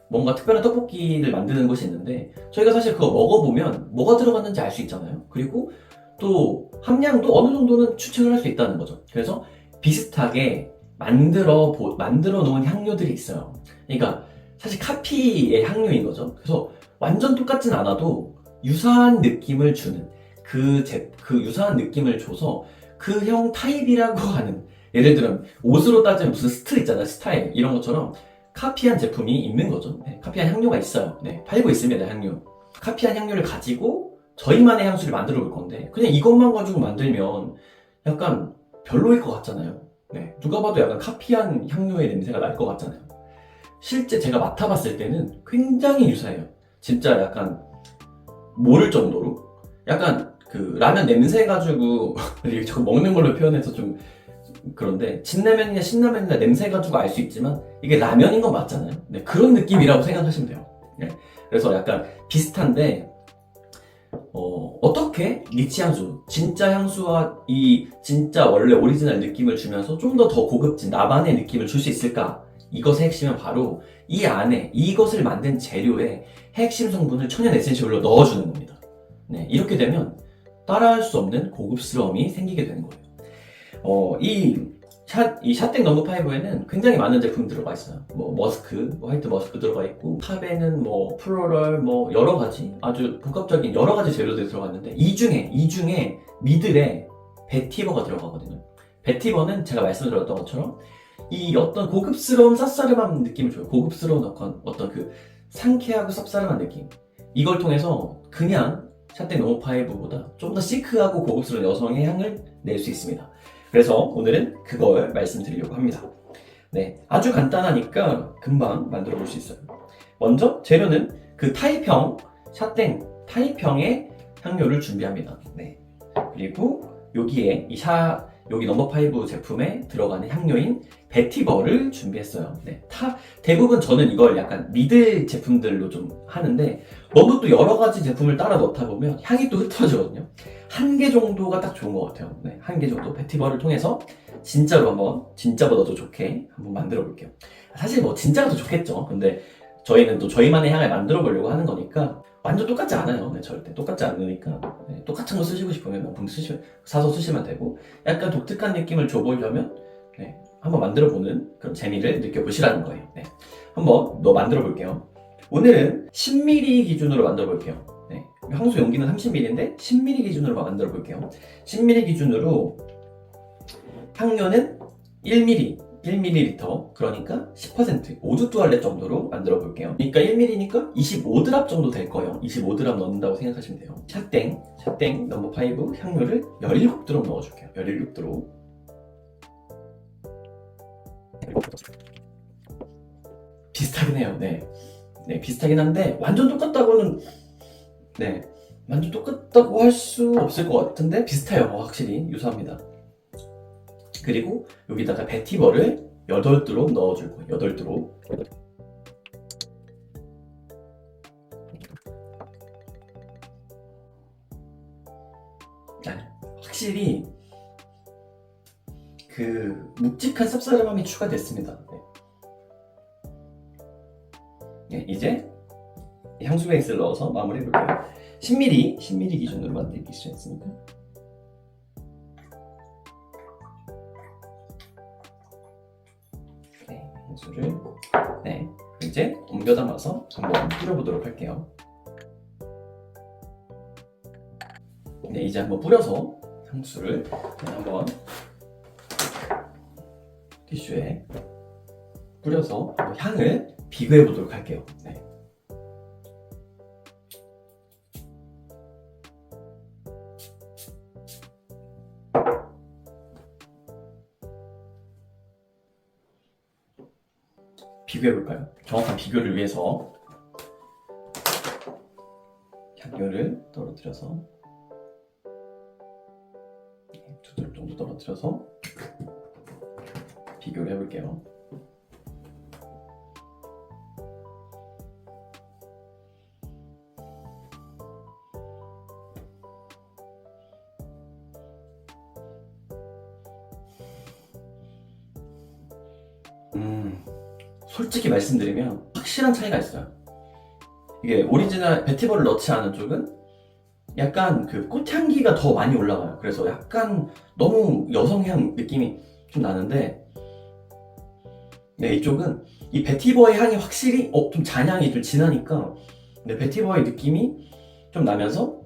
뭔가 특별한 떡볶이를 만드는 곳이 있는데 저희가 사실 그거 먹어보면 뭐가 들어갔는지 알 수 있잖아요. 그리고 또 함량도 어느 정도는 추측을 할 수 있다는 거죠. 그래서 비슷하게 만들어 놓은 향료들이 있어요. 그러니까 사실 카피의 향료인 거죠. 그래서 완전 똑같진 않아도 유사한 느낌을 주는 그 유사한 느낌을 줘서 그 형 타입이라고 하는, 예를 들면 옷으로 따지면 무슨 스틸 있잖아요. 스타일 이런 것처럼 카피한 제품이 있는 거죠. 네, 카피한 향료가 있어요. 네, 팔고 있습니다. 향료. 카피한 향료를 가지고 저희만의 향수를 만들어 볼 건데 그냥 이것만 가지고 만들면 약간 별로일 것 같잖아요. 네, 누가 봐도 약간 카피한 향료의 냄새가 날 것 같잖아요. 실제 제가 맡아봤을 때는 굉장히 유사해요. 진짜 약간 모를 정도로 약간 그 라면 냄새 가지고 저 먹는 걸로 표현해서 좀 그런데 진라면이나 신라면이나 냄새 가지고 알 수 있지만 이게 라면인 건 맞잖아요. 네, 그런 느낌이라고 생각하시면 돼요. 네, 그래서 약간 비슷한데 어떻게 니치 향수, 진짜 향수와 이 진짜 원래 오리지널 느낌을 주면서 좀 더 고급진 나만의 느낌을 줄 수 있을까? 이것의 핵심은 바로 이 안에 이것을 만든 재료에 핵심 성분을 천연 에센셜로 넣어주는 겁니다. 네, 이렇게 되면 따라할 수 없는 고급스러움이 생기게 되는 거예요. 이 샷땡 넘버 5에는 굉장히 많은 제품이 들어가 있어요. 뭐 머스크, 화이트 머스크 들어가 있고 탑에는 뭐 플로럴, 뭐 여러 가지 아주 복합적인 여러 가지 재료들이 들어갔는데 이 중에 미들에 베티버가 들어가거든요. 베티버는 제가 말씀드렸던 것처럼 이 어떤 고급스러운 쌉싸름한 느낌을 줘요. 고급스러운 어떤 그 상쾌하고 쌉싸름한 느낌. 이걸 통해서 그냥 샷땡 넘버 5보다 좀 더 시크하고 고급스러운 여성의 향을 낼 수 있습니다. 그래서 오늘은 그걸 말씀드리려고 합니다. 네, 아주 간단하니까 금방 만들어 볼 수 있어요. 먼저 재료는 그 타입형, 샷땡 타입형의 향료를 준비합니다. 네, 그리고 여기에 여기 넘버 5 제품에 들어가는 향료인 베티버를 준비했어요. 네, 대부분 저는 이걸 약간 미들 제품들로 좀 하는데 너무 또 여러 가지 제품을 따라 넣다 보면 향이 또 흩어지거든요. 한 개 정도가 딱 좋은 것 같아요. 네, 한 개 정도 베티버를 통해서 진짜보다 더 좋게 한번 만들어 볼게요. 사실 뭐 진짜가 더 좋겠죠. 근데 저희는 또 저희만의 향을 만들어 보려고 하는 거니까 완전 똑같지 않아요. 네, 절대 똑같지 않으니까 네, 똑같은 거 쓰시고 싶으면 명품 사서 쓰시면 되고 약간 독특한 느낌을 줘보려면 네, 한번 만들어보는 그런 재미를 느껴보시라는 거예요. 네, 한번 만들어 볼게요. 오늘은 10ml 기준으로 만들어 볼게요. 네, 향수 용기는 30ml인데 10ml 기준으로 만들어 볼게요. 10ml 기준으로 향료는 1ml 그러니까 10% 오드 투알렛 정도로 만들어 볼게요. 그러니까 1ml니까 25드랍 정도 될 거예요. 25드랍 넣는다고 생각하시면 돼요. 샷땡 넘버 5 향료를 17드롭 넣어줄게요. 17드롭. 비슷하긴 해요. 네, 비슷하긴 한데 완전 똑같다고 할 수 없을 것 같은데 비슷해요. 확실히 유사합니다. 그리고 여기다가 베티버를 8드롭 넣어줄 거예요. 8드롭. 확실히 그 묵직한 쌉싸름함이 추가됐습니다. 네, 이제 향수 베이스를 넣어서 마무리해 볼게요. 10ml 기준으로 만들기 시작했으니까. 네, 향수를 이제 옮겨 담아서 한번 뿌려보도록 할게요. 네, 이제 한번 뿌려서 향수를 한번 티슈에 뿌려서 향을 비교해 보도록 할게요. 네. 비교해 볼까요? 정확한 비교를 위해서 향료를 떨어뜨려서 두 줄 정도 떨어뜨려서 비교를 해볼게요. 솔직히 말씀드리면 확실한 차이가 있어요. 이게 오리지널 베티버를 넣지 않은 쪽은 약간 그 꽃향기가 더 많이 올라가요. 그래서 약간 너무 여성향 느낌이 좀 나는데, 네, 이쪽은 이 베티버의 향이 확실히 좀 잔향이 좀 진하니까 베티버의 느낌이 좀 나면서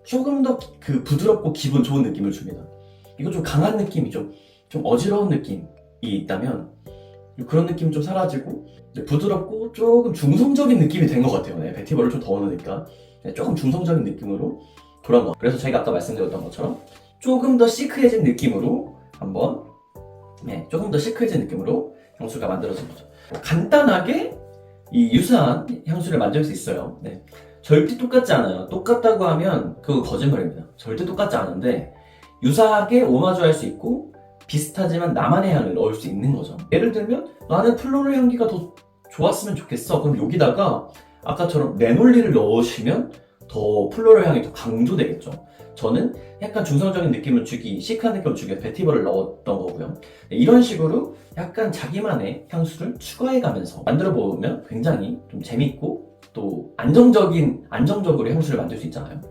조금 더 그 부드럽고 기분 좋은 느낌을 줍니다. 이거 좀 강한 느낌이 좀 어지러운 느낌이 있다면 그런 느낌이 좀 사라지고 부드럽고 조금 중성적인 느낌이 된 것 같아요. 네, 베티버를 좀 더 넣으니까 조금 중성적인 느낌으로 돌아온 것 같아요. 그래서 저희가 아까 말씀드렸던 것처럼 조금 더 시크해진 느낌으로 한번 조금 더 시크해진 느낌으로 향수가 만들어진 거죠. 간단하게 이 유사한 향수를 만들 수 있어요. 네, 절대 똑같지 않아요. 똑같다고 하면 그거 거짓말입니다. 절대 똑같지 않은데 유사하게 오마주할 수 있고 비슷하지만 나만의 향을 넣을 수 있는 거죠. 예를 들면 나는 플로럴 향기가 더 좋았으면 좋겠어. 그럼 여기다가 아까처럼 레놀리를 넣으시면 더 플로럴 향이 더 강조되겠죠. 저는 약간 중성적인 느낌을 주기, 시크한 느낌을 주기 위해서 베티버를 넣었던 거고요. 이런 식으로 약간 자기만의 향수를 추가해가면서 만들어 보면 굉장히 좀 재밌고 또 안정적으로 향수를 만들 수 있잖아요.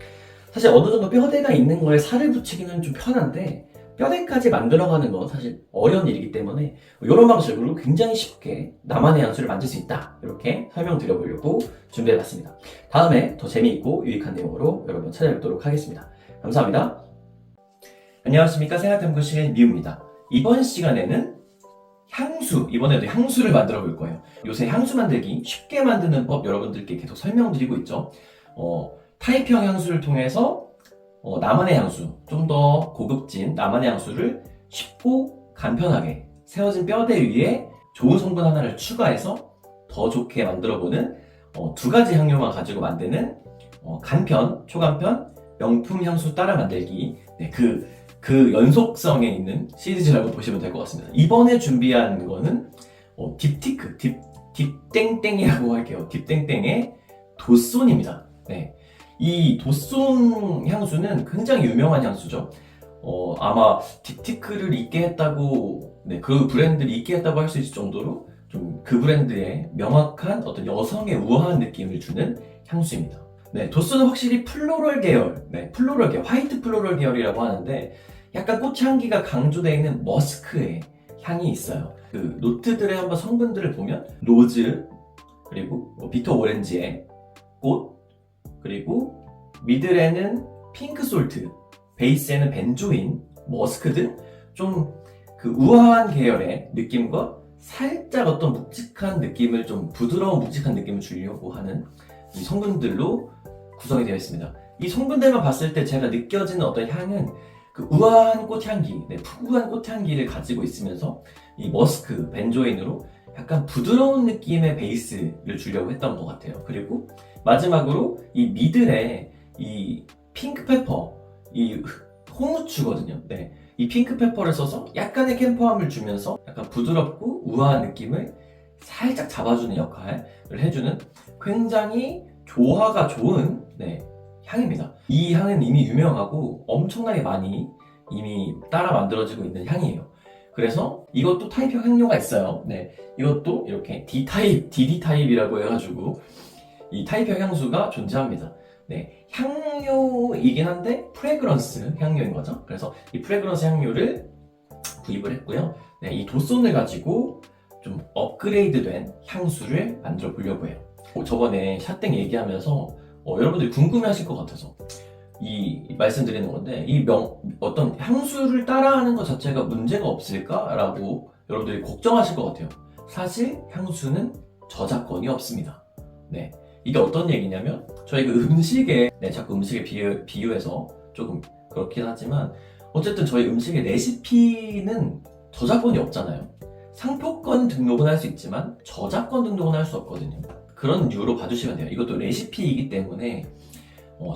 사실 어느 정도 뼈대가 있는 거에 살을 붙이기는 좀 편한데 뼈대까지 만들어가는 건 사실 어려운 일이기 때문에 이런 방식으로 굉장히 쉽게 나만의 향수를 만들 수 있다, 이렇게 설명드려보려고 준비해봤습니다. 다음에 더 재미있고 유익한 내용으로 여러분 찾아뵙도록 하겠습니다. 감사합니다. 안녕하십니까, 생활탐구실 미우입니다. 이번 시간에는 이번에도 향수를 만들어 볼 거예요. 요새 향수 만들기 쉽게 만드는 법 여러분들께 계속 설명드리고 있죠. 타입형 향수를 통해서 나만의 향수, 좀 더 고급진 나만의 향수를 쉽고 간편하게 세워진 뼈대 위에 좋은 성분 하나를 추가해서 더 좋게 만들어보는 두 가지 향료만 가지고 만드는 간편, 초간편, 명품 향수 따라 만들기, 그 연속성에 있는 시리즈라고 보시면 될 것 같습니다. 이번에 준비한 거는 딥땡땡이라고 할게요. 딥땡땡의 도쏜입니다. 네. 이 도쏜 향수는 굉장히 유명한 향수죠. 아마 딥티크를 있게 했다고, 그 브랜드를 있게 했다고 할 수 있을 정도로 좀 그 브랜드의 명확한 어떤 여성의 우아한 느낌을 주는 향수입니다. 네, 도쏜은 확실히 플로럴 계열, 화이트 플로럴 계열이라고 하는데 약간 꽃향기가 강조되어 있는 머스크의 향이 있어요. 그 노트들의 한번 성분들을 보면 로즈, 그리고 비터 오렌지의 꽃, 그리고 미들에는 핑크 솔트, 베이스에는 벤조인, 머스크 등 좀 그 우아한 계열의 느낌과 살짝 어떤 묵직한 느낌을, 좀 부드러운 묵직한 느낌을 주려고 하는 이 성분들로 구성이 되어 있습니다. 이 성분들만 봤을 때 제가 느껴지는 어떤 향은 그 우아한 꽃향기, 푸구한 꽃향기를 가지고 있으면서 이 머스크, 벤조인으로 약간 부드러운 느낌의 베이스를 주려고 했던 것 같아요. 그리고 마지막으로 이 미들에 이 핑크페퍼, 이 홍후추거든요. 이 핑크페퍼를 써서 약간의 캠퍼함을 주면서 약간 부드럽고 우아한 느낌을 살짝 잡아주는 역할을 해주는 굉장히 조화가 좋은 향입니다. 이 향은 이미 유명하고 엄청나게 많이 이미 따라 만들어지고 있는 향이에요. 그래서 이것도 타입형 향료가 있어요. 네, 이것도 이렇게 D타입, DD 타입이라고 해가지고 이 타입형 향수가 존재합니다. 네, 향료이긴 한데 프레그런스 향료인 거죠. 그래서 이 프레그런스 향료를 구입을 했고요. 네, 이 도손을 가지고 좀 업그레이드된 향수를 만들어 보려고 해요. 저번에 샷땡 얘기하면서 여러분들이 궁금해하실 것 같아서 이 말씀드리는 건데 어떤 향수를 따라하는 것 자체가 문제가 없을까라고 여러분들이 걱정하실 것 같아요. 사실 향수는 저작권이 없습니다. 네, 이게 어떤 얘기냐면 저희가 음식에 자꾸 음식에 비유해서 조금 그렇긴 하지만 어쨌든 저희 음식의 레시피는 저작권이 없잖아요. 상표권 등록은 할 수 있지만 저작권 등록은 할 수 없거든요. 그런 이유로 봐주시면 돼요. 이것도 레시피이기 때문에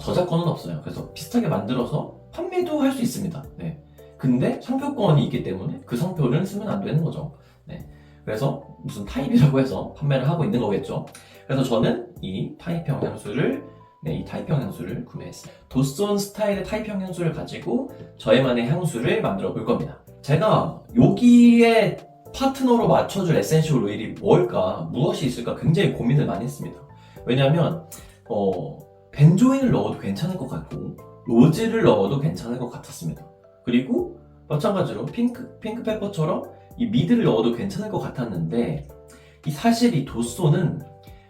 저작권은 없어요. 그래서 비슷하게 만들어서 판매도 할 수 있습니다. 네. 근데 상표권이 있기 때문에 그 상표를 쓰면 안 되는 거죠. 네. 그래서 무슨 타입이라고 해서 판매를 하고 있는 거겠죠. 그래서 저는 이 타입형 향수를 구매했어요. 도손 스타일의 타입형 향수를 가지고 저희만의 향수를 만들어 볼 겁니다. 제가 여기에 파트너로 맞춰줄 에센셜 오일이 무엇이 있을까 굉장히 고민을 많이 했습니다. 왜냐면 벤조인을 넣어도 괜찮을 것 같고 로즈를 넣어도 괜찮을 것 같았습니다. 그리고 마찬가지로 핑크페퍼처럼 이 미드를 넣어도 괜찮을 것 같았는데 사실 이 도손은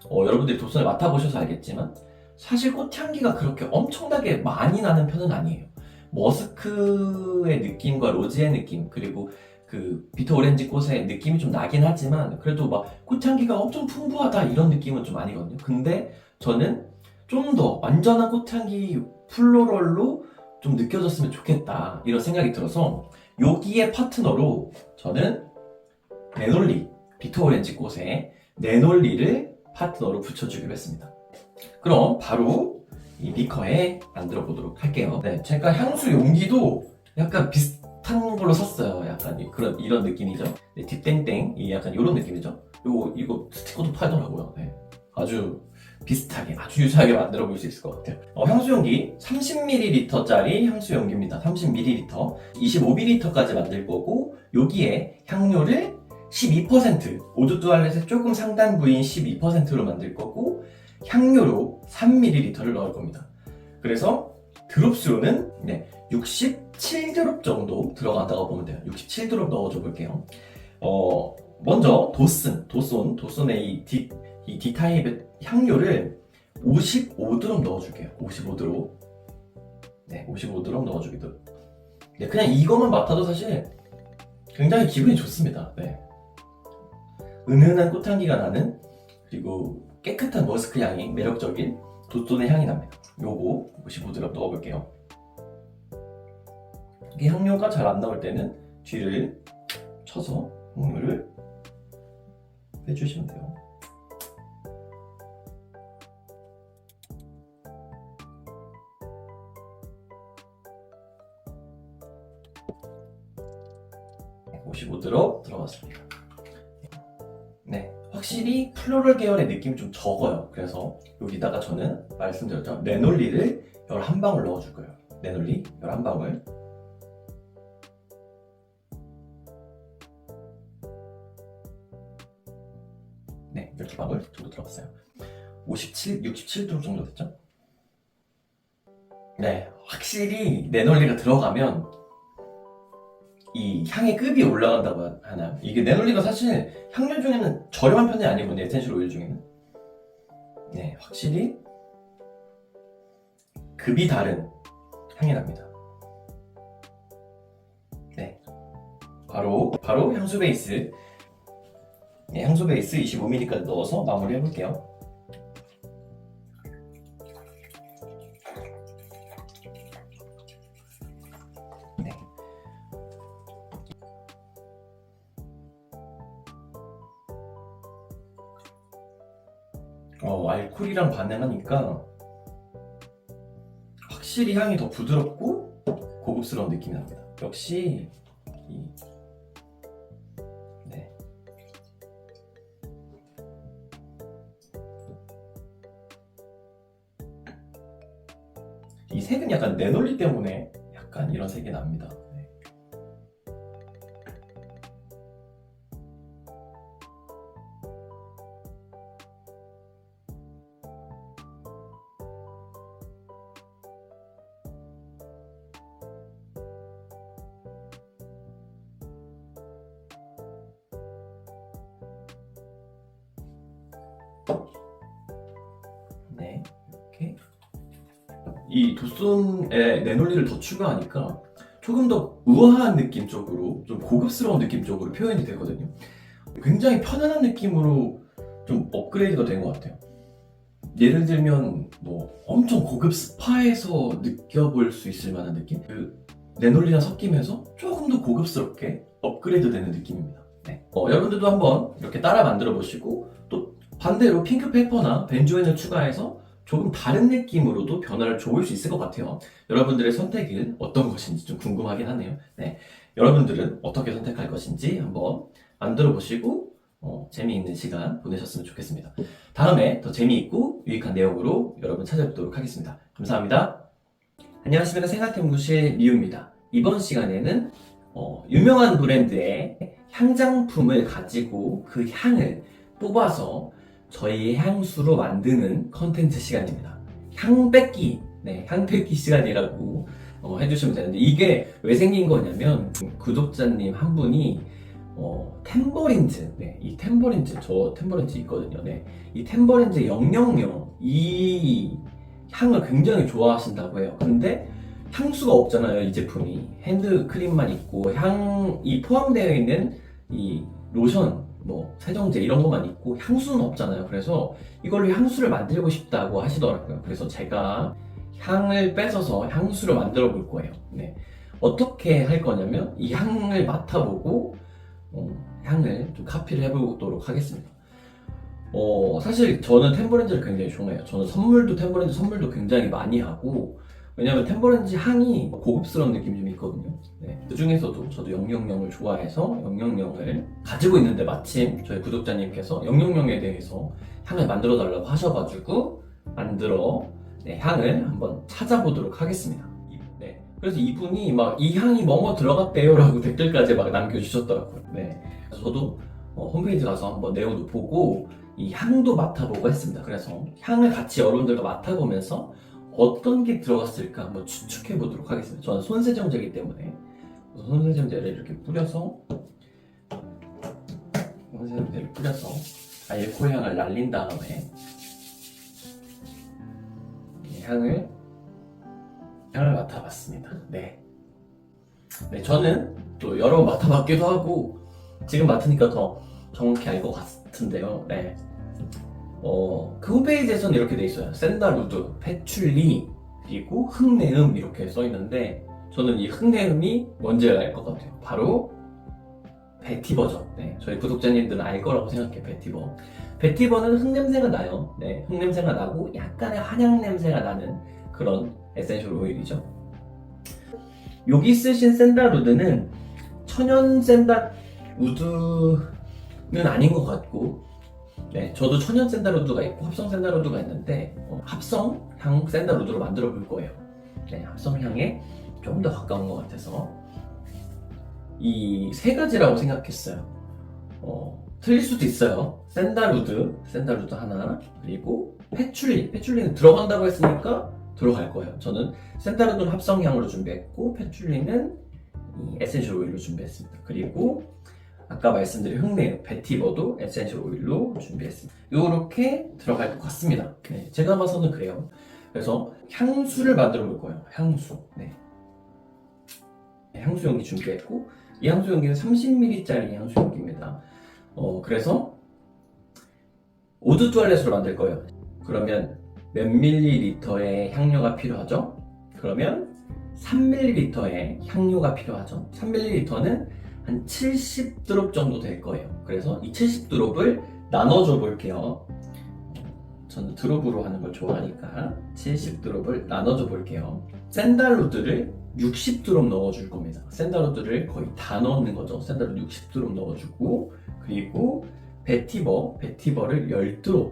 여러분들이 도손을 맡아보셔서 알겠지만 사실 꽃향기가 그렇게 엄청나게 많이 나는 편은 아니에요. 머스크의 느낌과 로즈의 느낌 그리고 그 비터 오렌지 꽃의 느낌이 좀 나긴 하지만 그래도 막 꽃향기가 엄청 풍부하다 이런 느낌은 좀 아니거든요. 근데 저는 좀 더 완전한 꽃향기 플로럴로 좀 느껴졌으면 좋겠다 이런 생각이 들어서 여기에 파트너로 저는 네놀리, 비터 오렌지 꽃에 네놀리를 파트너로 붙여주기로 했습니다. 그럼 바로 이 비커에 만들어 보도록 할게요. 네, 제가 향수 용기도 약간 비슷한 걸로 샀어요. 약간 이런 느낌이죠. 네, 딥땡땡 약간 이런 느낌이죠. 이거 스티커도 팔더라고요. 네, 아주 비슷하게 아주 유사하게 만들어 볼 수 있을 것 같아요. 향수 용기 30ml짜리 향수 용기입니다. 30ml 25ml까지 만들 거고 여기에 향료를 12% 오드 뚜알렛의 조금 상단 부위인 12%로 만들 거고 향료로 3ml를 넣을 겁니다. 그래서 드롭수로는 67드롭 정도 들어간다고 보면 돼요. 67드롭 넣어줘 볼게요. 먼저 도손의 이 D타입의 향료를 55드롭 넣어줄게요. 55드롭. 네, 55드롭 넣어주기도. 네, 그냥 이것만 맡아도 사실 굉장히 기분이 좋습니다. 네. 은은한 꽃향기가 나는 그리고 깨끗한 머스크 향이 매력적인 도손의 향이 납니다. 요거 55드롭 넣어볼게요. 이 향료가 잘 안 나올 때는 뒤를 쳐서 향료를 빼주시면 돼요. 네, 55드롭 들어갔습니다. 네, 확실히 플로럴 계열의 느낌이 좀 적어요. 그래서 여기다가 저는 말씀드렸죠. 네놀리를 11방울 넣어줄 거예요. 네놀리 11방울. 네, 12방울 정도 들어갔어요. 67도 정도 됐죠? 네, 확실히 네놀리가 들어가면 이 향의 급이 올라간다고 하나요? 이게 네놀리가 사실 향료 중에는 저렴한 편이 아니거든요. 에센셜 오일 중에는. 네, 확실히 급이 다른 향이 납니다. 네, 바로 향수 베이스. 네, 향수 베이스 25ml까지 넣어서 마무리 해볼게요. 네. 알코올이랑 반응하니까 확실히 향이 더 부드럽고 고급스러운 느낌이 납니다. 역시 네. 색은 약간 내논리 때문에 약간 이런 색이 납니다. 네. 네, 이렇게 이 도슨의 내논리를 더 추가하니까 조금 더 우아한 느낌 쪽으로, 좀 고급스러운 느낌 쪽으로 표현이 되거든요. 굉장히 편안한 느낌으로 좀 업그레이드가 된 것 같아요. 예를 들면 뭐 엄청 고급 스파에서 느껴볼 수 있을 만한 느낌? 그 내논리랑 섞이면서 조금 더 고급스럽게 업그레이드 되는 느낌입니다. 네. 여러분들도 한번 이렇게 따라 만들어 보시고, 또 반대로 핑크페퍼나 벤조인을 추가해서 조금 다른 느낌으로도 변화를 줘볼 수 있을 것 같아요. 여러분들의 선택은 어떤 것인지 좀 궁금하긴 하네요. 네. 여러분들은 어떻게 선택할 것인지 한번 만들어 보시고 재미있는 시간 보내셨으면 좋겠습니다. 다음에 더 재미있고 유익한 내용으로 여러분 찾아뵙도록 하겠습니다. 감사합니다. 안녕하십니까. 생각연구실 미우입니다. 이번 시간에는 유명한 브랜드의 향장품을 가지고 그 향을 뽑아서 저희의 향수로 만드는 컨텐츠 시간입니다. 향 뺏기, 네, 향 뺏기 시간이라고 해주시면 되는데, 이게 왜 생긴 거냐면 구독자님 한 분이 템버린즈, 네, 이 템버린즈, 저 템버린즈 있거든요. 네, 이 템버린즈 000 이 향을 굉장히 좋아하신다고 해요. 근데 향수가 없잖아요, 이 제품이. 핸드크림만 있고 향이 포함되어 있는 이 로션, 뭐 세정제 이런 것만 있고 향수는 없잖아요. 그래서 이걸로 향수를 만들고 싶다고 하시더라고요. 그래서 제가 향을 뺏어서 향수를 만들어 볼 거예요. 네. 어떻게 할 거냐면 이 향을 맡아보고 향을 좀 카피를 해보도록 하겠습니다. 사실 저는 템버린즈를 굉장히 좋아해요. 저는 템버린즈 선물도 굉장히 많이 하고, 왜냐면 템버린즈 향이 고급스러운 느낌이 좀 있거든요. 네. 그 중에서도 저도 000을 좋아해서 000을 가지고 있는데, 마침 저희 구독자님께서 000에 대해서 향을 만들어 달라고 하셔가지고 향을 한번 찾아보도록 하겠습니다. 네. 그래서 이분이 막 이 향이 뭐뭐 들어갔대요 라고 댓글까지 막 남겨주셨더라고요. 네. 그래서 저도 홈페이지 가서 한번 내용도 보고 이 향도 맡아보고 했습니다. 그래서 향을 같이 여러분들과 맡아보면서 어떤 게 들어갔을까 한번 추측해 보도록 하겠습니다. 저는 손세정제이기 때문에 손세정제를 이렇게 뿌려서 알코올 향을 날린 다음에 향을 맡아봤습니다. 네. 네, 저는 또 여러 번 맡아봤기도 하고 지금 맡으니까 더 정확히 알 것 같은데요. 네. 그 홈페이지에서는 이렇게 돼 있어요. 샌달우드, 패출리, 그리고 흑내음 이렇게 써 있는데, 저는 이 흑내음이 뭔지 알 것 같아요. 바로 베티버죠. 네, 저희 구독자님들은 알 거라고 생각해요. 베티버는 흙냄새가 나요. 네, 흙냄새가 나고 약간의 한약 냄새가 나는 그런 에센셜 오일이죠. 여기 쓰신 샌달우드는 천연 샌달우드는 아닌 것 같고, 네, 저도 천연 샌달우드가 있고 합성 샌달우드가 있는데 합성향 샌달우드로 만들어 볼 거예요. 네, 합성향에 좀 더 가까운 것 같아서 이 세 가지라고 생각했어요. 틀릴 수도 있어요. 샌달우드 하나, 그리고 패출리는 들어간다고 했으니까 들어갈 거예요. 저는 샌달우드는 합성향으로 준비했고 패출리는 이 에센셜 오일로 준비했습니다. 그리고 아까 말씀드린 흑내음, 베티버도 에센셜 오일로 준비했습니다. 이렇게 들어갈 것 같습니다. 네, 제가 봐서는 그래요. 그래서 향수를 만들어 볼 거예요. 향수. 네. 향수 용기 준비했고, 이 향수 용기는 30ml짜리 향수 용기입니다. 그래서 오드 투알렛으로 만들 거예요. 그러면 몇 밀리리터의 향료가 필요하죠? 그러면 3ml의 향료가 필요하죠. 3ml는 한 70드롭 정도 될 거예요. 그래서 이 70드롭을 나눠줘 볼게요. 저는 드롭으로 하는 걸 좋아하니까 70드롭을 나눠줘 볼게요. 샌달우드를 60드롭 넣어줄 겁니다. 샌달우드를 거의 다 넣는 거죠. 샌달우드 60드롭 넣어주고, 그리고 베티버를 10드롭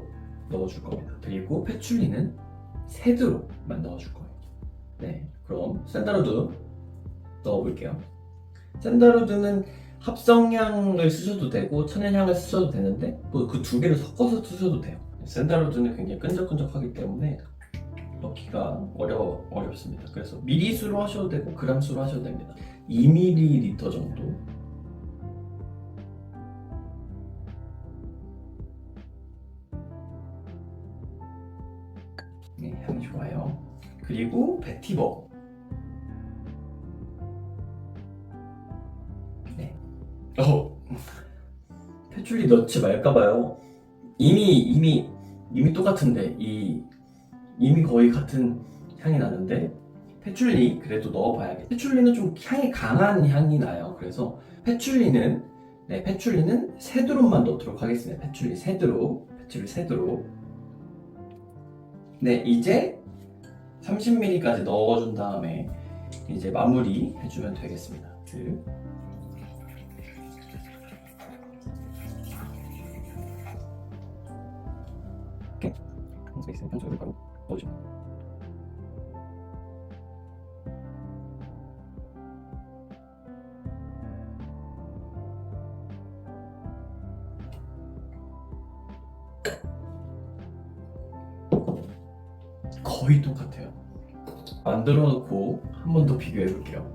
넣어줄 겁니다. 그리고 패출리는 3드롭만 넣어줄 거예요. 네, 그럼 샌다루드 넣어볼게요. 샌다루드는 합성향을 쓰셔도 되고 천연향을 쓰셔도 되는데 또 그 두 개를 섞어서 쓰셔도 돼요. 샌다루드는 굉장히 끈적끈적하기 때문에 넣기가 어렵습니다. 그래서 미리수로 하셔도 되고 그람수로 하셔도 됩니다. 2ml 정도. 네, 향이 좋아요. 그리고 베티버. 네. 패출리 넣지 말까봐요. 이미 똑같은데 이미 거의 같은 향이 나는데 패출리 그래도 넣어봐야겠다. 패출리는 좀 향이 강한 향이 나요. 그래서 패출리는 세 드롭만 넣도록 하겠습니다. 패출리 세 드롭. 네, 이제 30ml까지 넣어준 다음에 이제 마무리 해주면 되겠습니다. 이렇게 향수가 있으면 향수를 바로 넣어주면. 거의 똑같아요. 만들어 놓고 한 번 더 비교해 볼게요.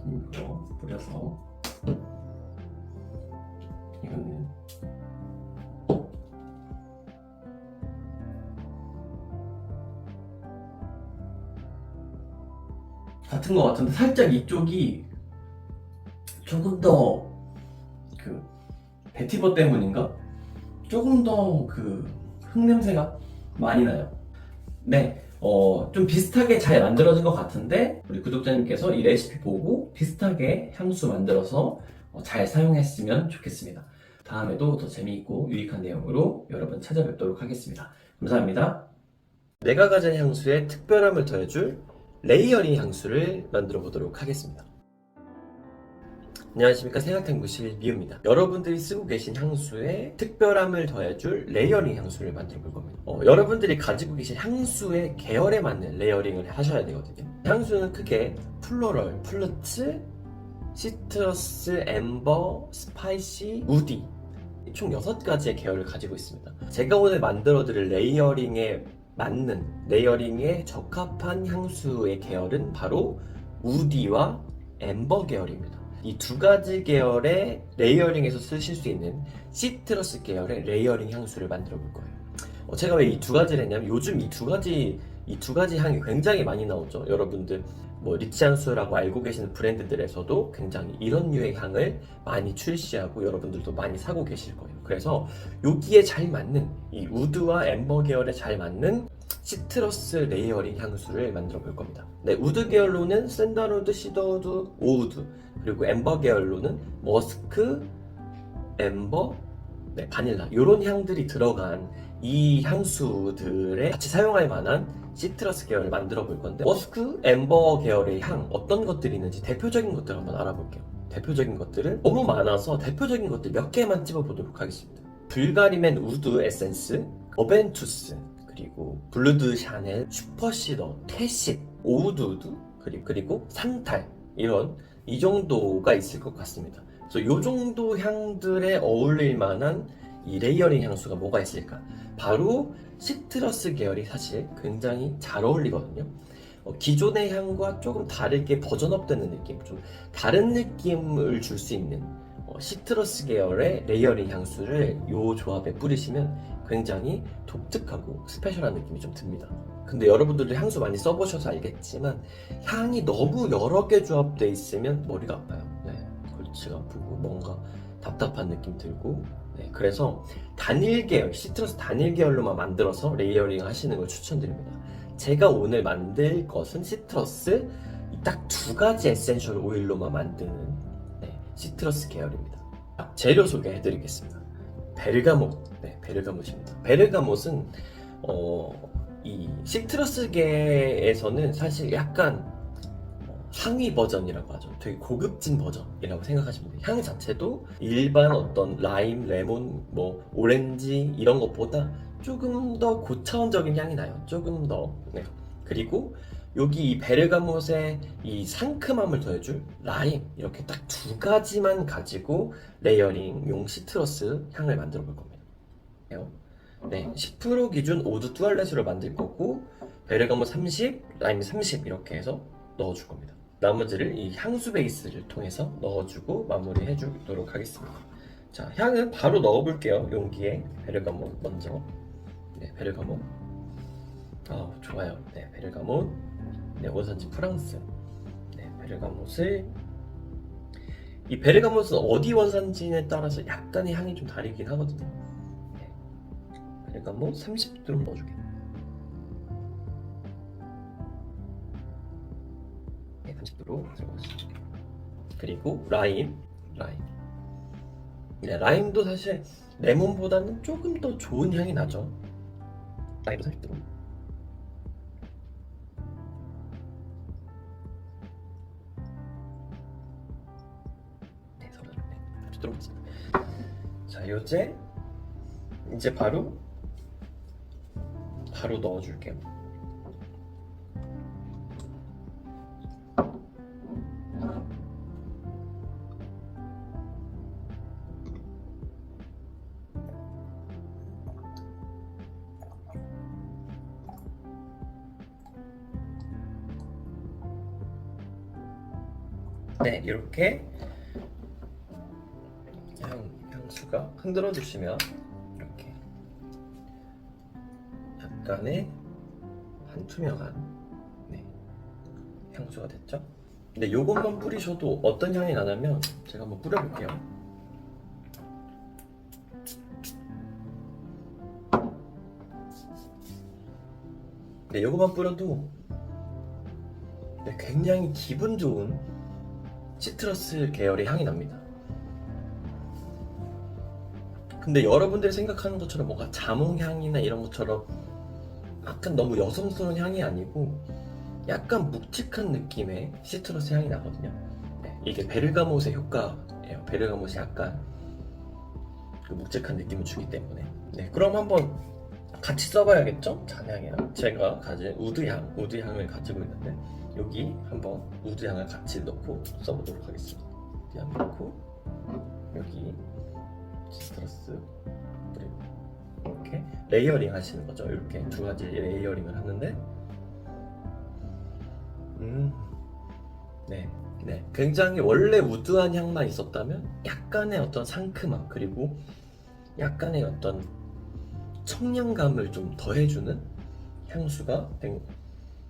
이거 뿌려서 이거는 같은 것 같은데 살짝 이쪽이 조금 더 그 베티버 때문인가? 조금 더 그 흙냄새가 많이 나요. 네, 좀 비슷하게 잘 만들어진 것 같은데 우리 구독자님께서 이 레시피 보고 비슷하게 향수 만들어서 잘 사용했으면 좋겠습니다. 다음에도 더 재미있고 유익한 내용으로 여러분 찾아뵙도록 하겠습니다. 감사합니다. 내가 가진 향수에 특별함을 더해줄 레이어링 향수를 만들어 보도록 하겠습니다. 안녕하십니까, 생활탐구실 미우입니다. 여러분들이 쓰고 계신 향수에 특별함을 더해줄 레이어링 향수를 만들어 볼 겁니다. 여러분들이 가지고 계신 향수의 계열에 맞는 레이어링을 하셔야 되거든요. 향수는 크게 플로럴, 플루트, 시트러스, 앰버, 스파이시, 우디 총 6가지의 계열을 가지고 있습니다. 제가 오늘 만들어 드릴 레이어링에 맞는, 레이어링에 적합한 향수의 계열은 바로 우디와 앰버 계열입니다. 이 두 가지 계열의 레이어링에서 쓰실 수 있는 시트러스 계열의 레이어링 향수를 만들어 볼 거예요. 제가 왜 이 두 가지를 했냐면 요즘 이 두 가지 향이 굉장히 많이 나오죠. 여러분들 뭐 리치 향수라고 알고 계시는 브랜드들에서도 굉장히 이런 류의 향을 많이 출시하고 여러분들도 많이 사고 계실 거예요. 그래서 여기에 잘 맞는 이 우드와 앰버 계열에 잘 맞는 시트러스 레이어링 향수를 만들어 볼 겁니다. 네, 우드 계열로는 샌달우드, 시더우드, 오우드, 그리고 앰버 계열로는 머스크, 앰버, 네, 바닐라 이런 향들이 들어간 이 향수들에 같이 사용할 만한 시트러스 계열을 만들어 볼 건데, 머스크, 앰버 계열의 향 어떤 것들이 있는지 대표적인 것들 한번 알아볼게요. 대표적인 것들은 너무 많아서 대표적인 것들 몇 개만 찝어보도록 하겠습니다. 불가리맨 우드 에센스, 어벤투스, 그리고 블루드 샤넬, 슈퍼시더, 퇴십, 오우드우드, 그리고 산탈, 이 정도가 있을 것 같습니다. 그래서 이 정도 향들에 어울릴 만한 이 레이어링 향수가 뭐가 있을까? 바로 시트러스 계열이 사실 굉장히 잘 어울리거든요. 기존의 향과 조금 다르게 버전업되는 느낌, 좀 다른 느낌을 줄 수 있는 시트러스 계열의 레이어링 향수를 이 조합에 뿌리시면 굉장히 독특하고 스페셜한 느낌이 좀 듭니다. 근데 여러분들도 향수 많이 써보셔서 알겠지만 향이 너무 여러 개 조합되어 있으면 머리가 아파요. 네, 골치가 아프고 뭔가 답답한 느낌 들고, 네, 그래서 단일 계열, 시트러스 단일 계열로만 만들어서 레이어링 하시는 걸 추천드립니다. 제가 오늘 만들 것은 시트러스 딱 2가지 에센셜 오일로만 만드는 시트러스 계열입니다. 재료 소개해드리겠습니다. 베르가못, 베르가못입니다. 베르가못은 이 시트러스계에서는 사실 약간 상위 버전이라고 하죠. 되게 고급진 버전이라고 생각하시면 돼요. 향 자체도 일반 어떤 라임, 레몬, 뭐 오렌지 이런 것보다 조금 더 고차원적인 향이 나요. 조금 더. 네. 그리고 여기 이 베르가못의 이 상큼함을 더해줄 라임, 이렇게 딱 두 가지만 가지고 레이어링용 시트러스 향을 만들어 볼 겁니다. 네, 10% 기준 오드 뚜알렛으로 만들 거고, 베르가못 30, 라임 30 이렇게 해서 넣어줄 겁니다. 나머지를 이 향수 베이스를 통해서 넣어주고 마무리해 주도록 하겠습니다. 자, 향은 바로 넣어볼게요. 용기에 베르가못 먼저. 네, 베르가못. 좋아요. 네, 베르가못. 네, 원산지 프랑스. 네, 베르가못을. 이 베르가못은 어디 원산지에 따라서 약간의 향이 좀 다르긴 하거든요. 네, 베르가못 30도로 넣어줄게요. 네, 30도로 들어갔습니다. 그리고 라임. 네, 라임도 사실 레몬보다는 조금 더 좋은 향이 나죠. 라임도 30도로. 네, 30도로 있습니다. 자, 이제 바로 넣어줄게요. 네, 이렇게 향수가 흔들어 주시면 이렇게 약간의 한투명한 향수가 됐죠? 근데 요것만 뿌리셔도 어떤 향이 나냐면, 제가 한번 뿌려볼게요. 네, 요것만 뿌려도 굉장히 기분 좋은 시트러스 계열의 향이 납니다. 근데 여러분들이 생각하는 것처럼 뭔가 자몽향이나 이런 것처럼 약간 너무 여성스러운 향이 아니고 약간 묵직한 느낌의 시트러스 향이 나거든요. 네, 이게 베르가못의 효과예요. 베르가못이 약간 그 묵직한 느낌을 주기 때문에. 네, 그럼 한번 같이 써봐야겠죠? 잔향이랑 제가 가진 우드향을 가지고 있는데, 여기 한번 우드향을 같이 넣고 써보도록 하겠습니다. 우드향 넣고 여기 시트러스 뿌리고 이렇게 레이어링 하시는 거죠. 이렇게 두 가지 레이어링을 하는데, 네, 굉장히 원래 우드한 향만 있었다면 약간의 어떤 상큼함, 그리고 약간의 어떤 청량감을 좀 더해주는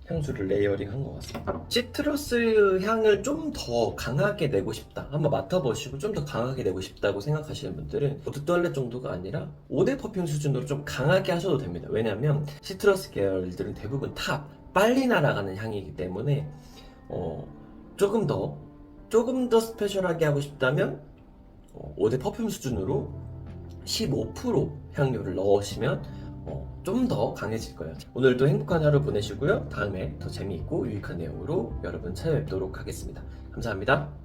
향수를 레이어링한 것 같습니다. 시트러스 향을 좀 더 강하게 내고 싶다, 한번 맡아보시고 좀 더 강하게 내고 싶다고 생각하시는 분들은 오드 뚜알렛 정도가 아니라 5대 퍼퓸 수준으로 좀 강하게 하셔도 됩니다. 왜냐하면 시트러스 계열들은 대부분 빨리 날아가는 향이기 때문에 조금 더 스페셜하게 하고 싶다면 5대 퍼퓸 수준으로 15% 향료를 넣으시면 좀 더 강해질 거예요. 오늘도 행복한 하루 보내시고요. 다음에 더 재미있고 유익한 내용으로 여러분 찾아뵙도록 하겠습니다. 감사합니다.